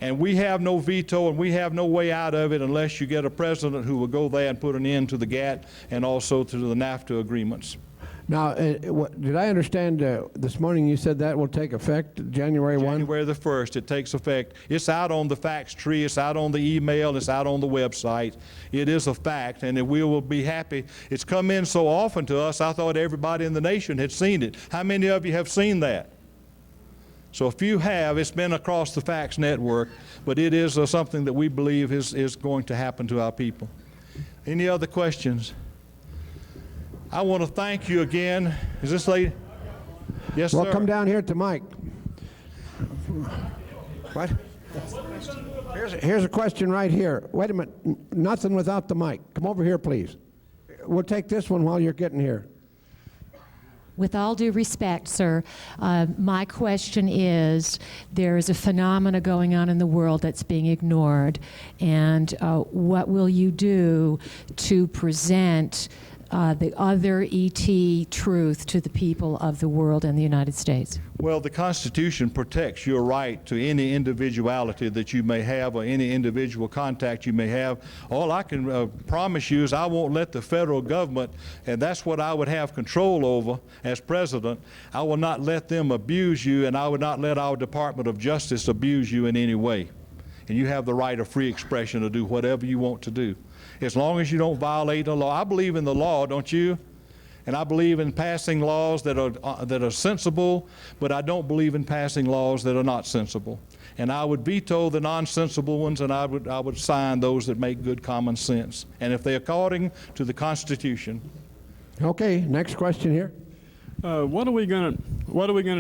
And we have no veto, and we have no way out of it unless you get a president who will go there and put an end to the GATT and also to the NAFTA agreements. Now, did I understand this morning you said that will take effect January 1? January the 1st, it takes effect. It's out on the fax tree, it's out on the email, it's out on the website. It is a fact, and we will be happy. It's come in so often to us, I thought everybody in the nation had seen it. How many of you have seen that? So if you have, it's been across the fax network, but it is something that we believe is going to happen to our people. Any other questions? I want to thank you again. Is this lady? Yes, sir. Well, come down here to Mike. What? Here's a question right here. Wait a minute. Nothing without the mic. Come over here, please. We'll take this one while you're getting here. With all due respect, sir, my question is, there is a phenomena going on in the world that's being ignored, and what will you do to present the other ET truth to the people of the world and the United States? Well, the Constitution protects your right to any individuality that you may have or any individual contact you may have. All I can promise you is I won't let the federal government, and that's what I would have control over as president, I will not let them abuse you, and I would not let our Department of Justice abuse you in any way. And you have the right of free expression to do whatever you want to do, as long as you don't violate the law. I believe in the law, don't you? And I believe in passing laws that are sensible, but I don't believe in passing laws that are not sensible. And I would veto the nonsensible ones, and I would sign those that make good common sense, and if they're according to the Constitution. Okay, next question here. What are we gonna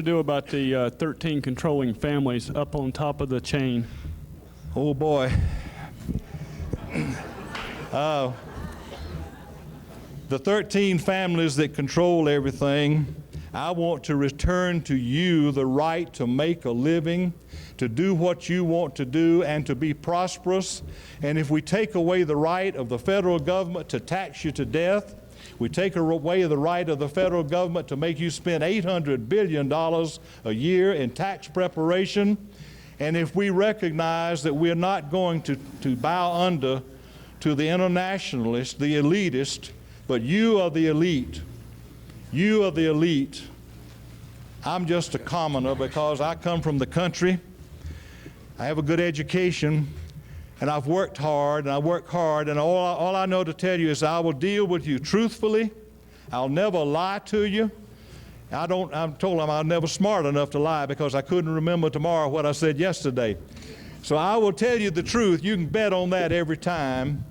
do about the 13 controlling families up on top of the chain? Oh boy. The 13 families that control everything, I want to return to you the right to make a living, to do what you want to do, and to be prosperous. And if we take away the right of the federal government to tax you to death, we take away the right of the federal government to make you spend $800 billion a year in tax preparation, and if we recognize that we're not going to bow under to the internationalists, the elitists, but you are the elite. You are the elite. I'm just a commoner because I come from the country. I have a good education, and I've worked hard, and I work hard, and all I know to tell you is I will deal with you truthfully. I'll never lie to you. I'm told I'm never smart enough to lie because I couldn't remember tomorrow what I said yesterday. So I will tell you the truth. You can bet on that every time.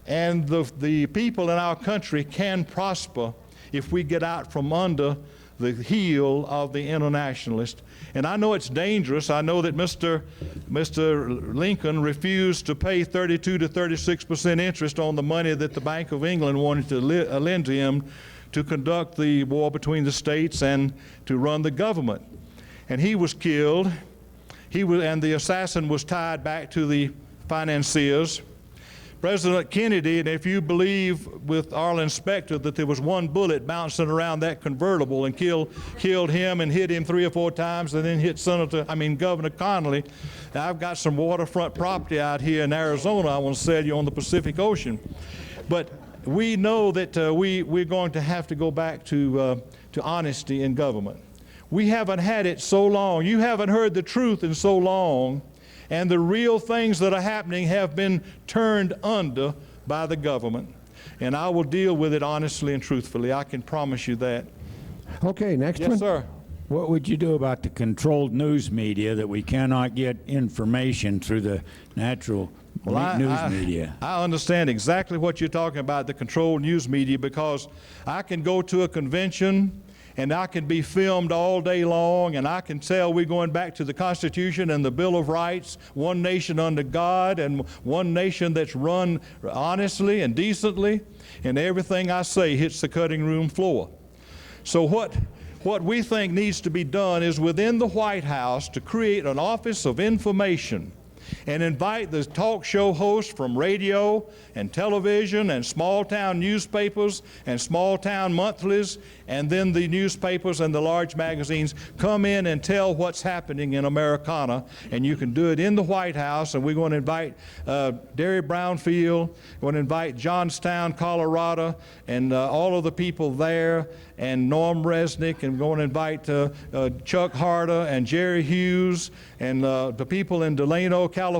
And the people in our country can prosper if we get out from under the heel of the internationalist. And I know it's dangerous. I know that Mr. Lincoln refused to pay 32 to 36% interest on the money that the Bank of England wanted to lend to him to conduct the war between the states and to run the government. And he was killed. And the assassin was tied back to the financiers. President Kennedy, and if you believe with Arlen Specter that there was one bullet bouncing around that convertible and killed him and hit him 3 or 4 times and then hit Governor Connolly. Now, I've got some waterfront property out here in Arizona I want to sell you on the Pacific Ocean. But we know that we're going to have to go back to honesty in government. We haven't had it so long. You haven't heard the truth in so long. And the real things that are happening have been turned under by the government. And I will deal with it honestly and truthfully. I can promise you that. Okay, next one. Yes, sir. What would you do about the controlled news media that we cannot get information through the natural news media? I understand exactly what you're talking about, the controlled news media, because I can go to a convention and I can be filmed all day long, and I can tell we're going back to the Constitution and the Bill of Rights, one nation under God, and one nation that's run honestly and decently, and everything I say hits the cutting room floor. So what we think needs to be done is within the White House to create an Office of Information. and invite the talk show hosts from radio and television and small-town newspapers and small-town monthlies, and then the newspapers and the large magazines come in and tell what's happening in Americana. And you can do it in the White House, and we're going to invite Derry Brownfield, we're going to invite Johnstown, Colorado, and all of the people there, and Norm Resnick, and we're going to invite Chuck Harder and Jerry Hughes, and the people in Delano, California.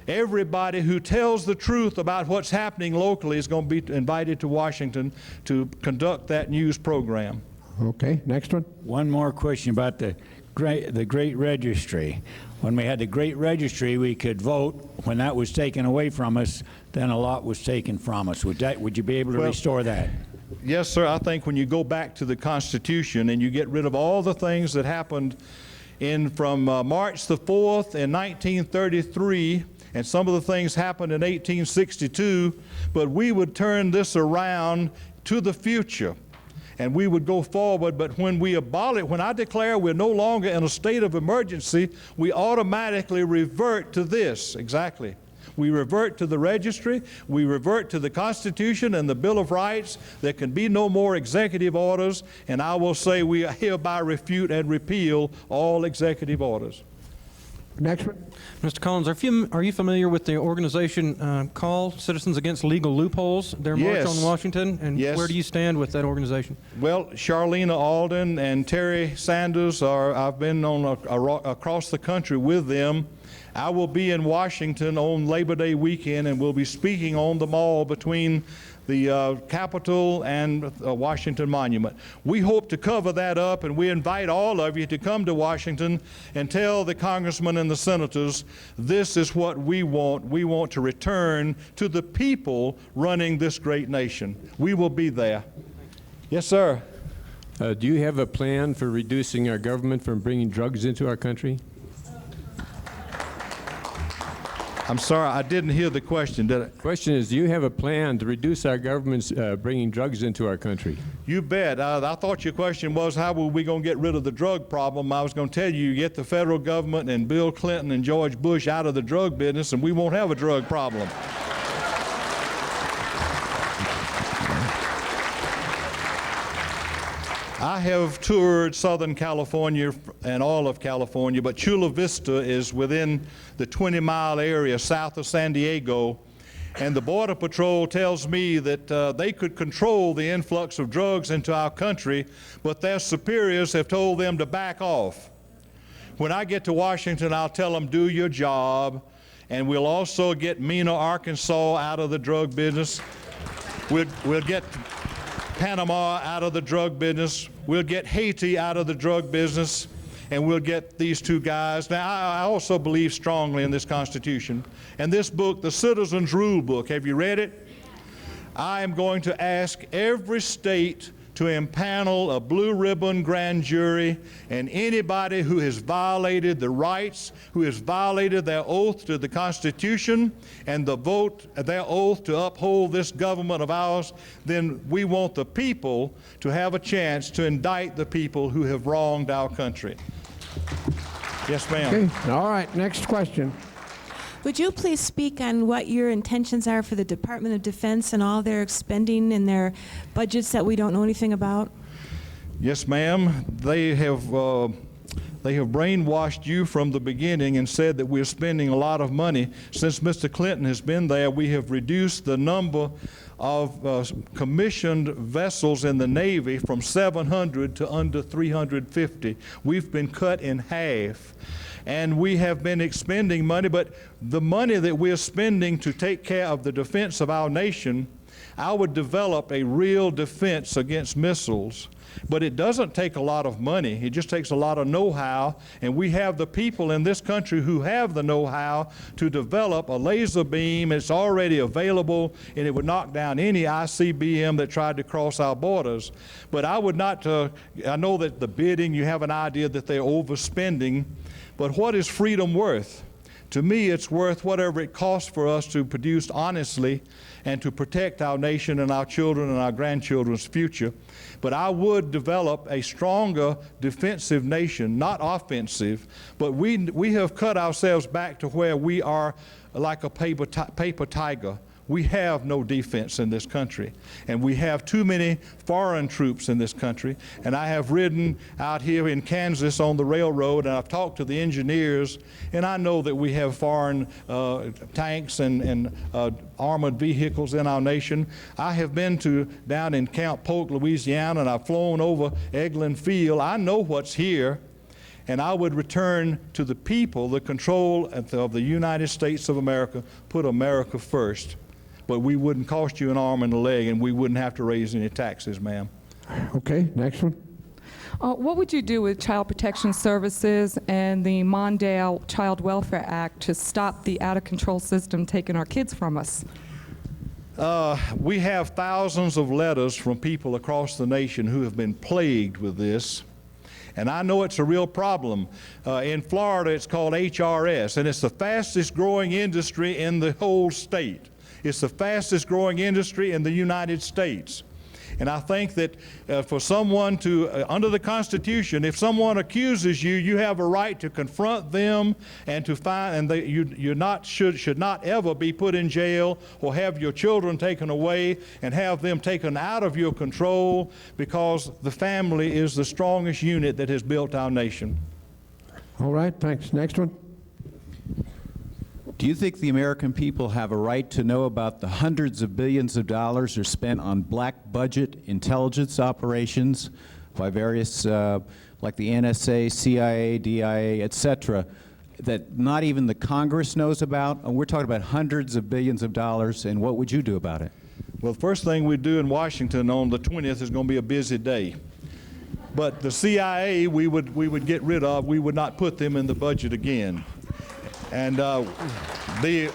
Everybody who tells the truth about what's happening locally is going to be invited to Washington to conduct that news program. Okay, next one. One more question about the Great Registry. When we had the Great Registry, we could vote. When that was taken away from us, then a lot was taken from us. Would you be able to restore that? Yes, sir. I think when you go back to the Constitution and you get rid of all the things that happened from March the 4th in 1933, and some of the things happened in 1862, but we would turn this around to the future, and we would go forward. But when we abolish, when I declare we're no longer in a state of emergency, we automatically revert to this, exactly. We revert to the registry, we revert to the Constitution and the Bill of Rights. There can be no more executive orders, and I will say we hereby refute and repeal all executive orders. Next one. Mr. Collins, are you familiar with the organization called Citizens Against Legal Loopholes? Their march on Washington? And where do you stand with that organization? Well, Charlena Alden and Terry Sanders I've been on across the country with them. I will be in Washington on Labor Day weekend, and we'll be speaking on the mall between the Capitol and Washington Monument. We hope to cover that up, and we invite all of you to come to Washington and tell the congressmen and the senators, this is what we want. We want to return to the people running this great nation. We will be there. Yes, sir. Do you have a plan for reducing our government from bringing drugs into our country? I'm sorry, I didn't hear the question, did I? The question is, do you have a plan to reduce our government's bringing drugs into our country? You bet. I thought your question was, how are we going to get rid of the drug problem? I was going to tell you, get the federal government and Bill Clinton and George Bush out of the drug business, and we won't have a drug problem. I have toured Southern California and all of California, but Chula Vista is within the 20-mile area south of San Diego, and the Border Patrol tells me that they could control the influx of drugs into our country, but their superiors have told them to back off. When I get to Washington, I'll tell them, do your job, and we'll also get Mena, Arkansas out of the drug business. We'll get Panama out of the drug business. We'll get Haiti out of the drug business, and we'll get these two guys. Now, I also believe strongly in this Constitution. And this book, the Citizens Rule Book, have you read it? I am going to ask every state to impanel a blue ribbon grand jury, and anybody who has violated the rights, who has violated their oath to the Constitution and their oath to uphold this government of ours, then we want the people to have a chance to indict the people who have wronged our country. Yes, ma'am. Okay. All right, next question. Would you please speak on what your intentions are for the Department of Defense and all their spending and their budgets that we don't know anything about? Yes, ma'am. They have brainwashed you from the beginning and said that we're spending a lot of money. Since Mr. Clinton has been there, we have reduced the number of commissioned vessels in the Navy from 700 to under 350. We've been cut in half. And we have been expending money, but the money that we're spending to take care of the defense of our nation, I would develop a real defense against missiles. But it doesn't take a lot of money. It just takes a lot of know-how, and we have the people in this country who have the know-how to develop a laser beam. It's already available, and it would knock down any ICBM that tried to cross our borders. But I would not, I know that the bidding, you have an idea that they're overspending, but what is freedom worth? To me, it's worth whatever it costs for us to produce honestly and to protect our nation and our children and our grandchildren's future. But I would develop a stronger defensive nation, not offensive, but we have cut ourselves back to where we are like a paper tiger. We have no defense in this country, and we have too many foreign troops in this country. And I have ridden out here in Kansas on the railroad, and I've talked to the engineers, and I know that we have foreign tanks and armored vehicles in our nation. I have been down in Camp Polk, Louisiana, and I've flown over Eglin Field. I know what's here. And I would return to the people the control of the United States of America, put America first. But we wouldn't cost you an arm and a leg, and we wouldn't have to raise any taxes, ma'am. Okay, next one. What would you do with Child Protection Services and the Mondale Child Welfare Act to stop the out-of-control system taking our kids from us? We have thousands of letters from people across the nation who have been plagued with this. And I know it's a real problem. In Florida, it's called HRS, and it's the fastest growing industry in the whole state. It's the fastest growing industry in the United States. And I think that for someone to, under the Constitution, if someone accuses you, you have a right to confront them and to find, and you should not ever be put in jail or have your children taken away and have them taken out of your control, because the family is the strongest unit that has built our nation. All right, thanks. Next one. Do you think the American people have a right to know about the hundreds of billions of dollars are spent on black budget intelligence operations by various, like the NSA, CIA, DIA, etc., that not even the Congress knows about? And we're talking about hundreds of billions of dollars, and what would you do about it? Well, the first thing we do in Washington on the 20th is going to be a busy day. But the CIA we would get rid of. We would not put them in the budget again. And the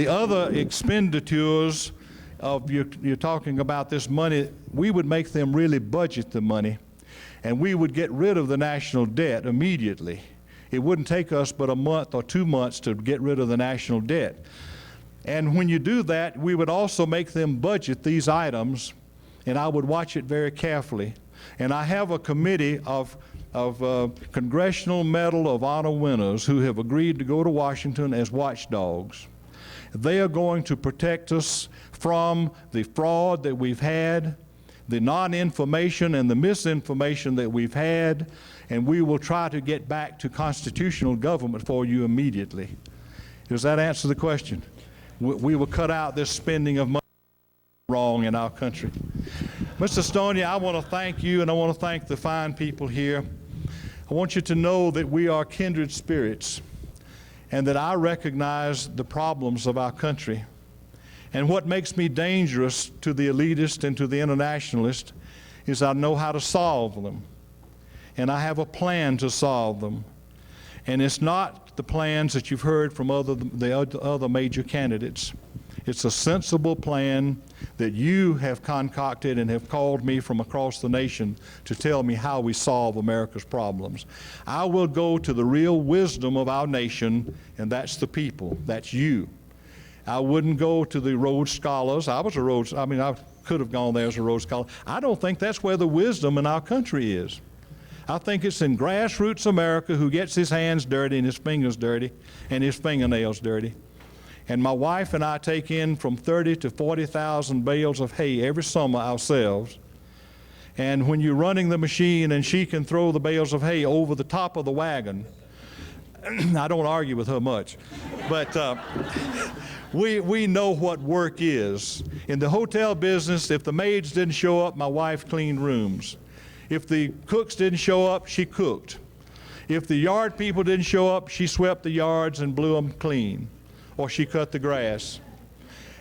other expenditures of you're talking about this money, we would make them really budget the money, and we would get rid of the national debt immediately. It wouldn't take us but a month or 2 months to get rid of the national debt. And when you do that, we would also make them budget these items, and I would watch it very carefully. And I have a committee of Congressional Medal of Honor winners who have agreed to go to Washington as watchdogs. They are going to protect us from the fraud that we've had, the non-information and the misinformation that we've had, and we will try to get back to constitutional government for you immediately. Does that answer the question? We will cut out this spending of money wrong in our country. Mr. Stoney, I want to thank you, and I want to thank the fine people here. I want you to know that we are kindred spirits, and that I recognize the problems of our country. And what makes me dangerous to the elitist and to the internationalist is I know how to solve them. And I have a plan to solve them. And it's not the plans that you've heard from the other major candidates. It's a sensible plan that you have concocted and have called me from across the nation to tell me how we solve America's problems. I will go to the real wisdom of our nation, and that's the people. That's you. I wouldn't go to the Rhodes Scholars. I could have gone there as a Rhodes Scholar. I don't think that's where the wisdom in our country is. I think it's in grassroots America who gets his hands dirty and his fingers dirty and his fingernails dirty. And my wife and I take in from 30 to 40,000 bales of hay every summer ourselves. And when you're running the machine and she can throw the bales of hay over the top of the wagon, I don't argue with her much, but we know what work is. In the hotel business, if the maids didn't show up, my wife cleaned rooms. If the cooks didn't show up, she cooked. If the yard people didn't show up, she swept the yards and blew them clean, or she cut the grass.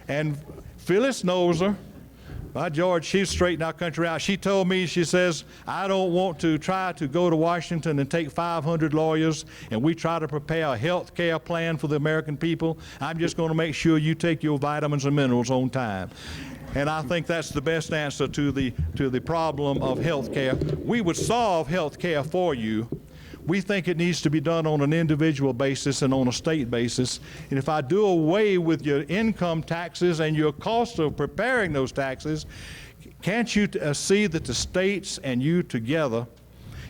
And Phyllis knows her. By George, she's straightened our country out. She told me, she says, I don't want to try to go to Washington and take 500 lawyers and we try to prepare a health care plan for the American people. I'm just going to make sure you take your vitamins and minerals on time. And I think that's the best answer to the problem of health care. We would solve health care for you. We think it needs to be done on an individual basis and on a state basis. And if I do away with your income taxes and your cost of preparing those taxes, can't you see that the states and you together,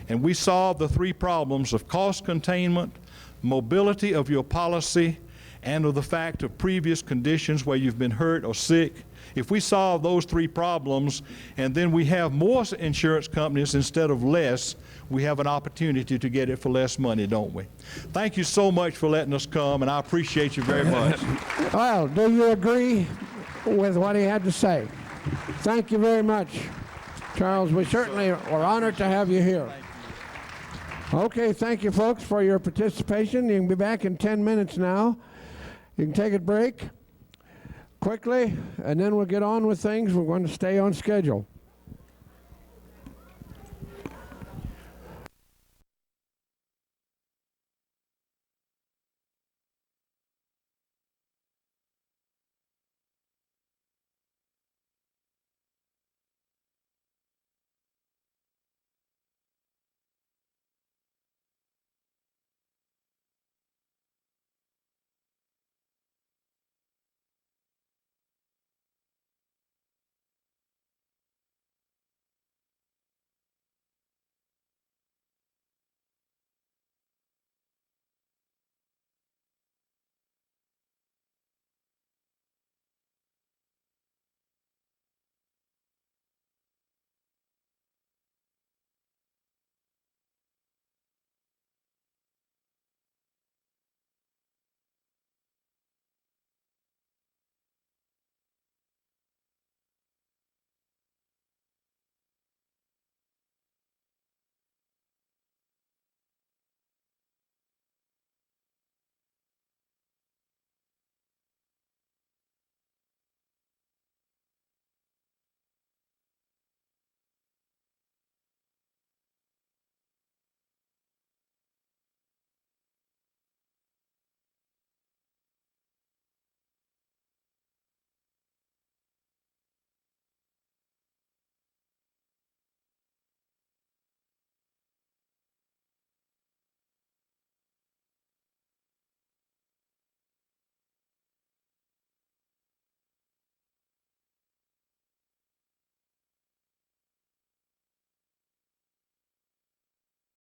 and we solve the three problems of cost containment, mobility of your policy, and of the fact of previous conditions where you've been hurt or sick. If we solve those three problems and then we have more insurance companies instead of less, we have an opportunity to get it for less money, don't we? Thank you so much for letting us come, and I appreciate you very much. Well, do you agree with what he had to say? Thank you very much, Charles. We certainly are honored to have you here. Okay, thank you, folks, for your participation. You can be back in 10 minutes now. You can take a break quickly, and then we'll get on with things. We're going to stay on schedule.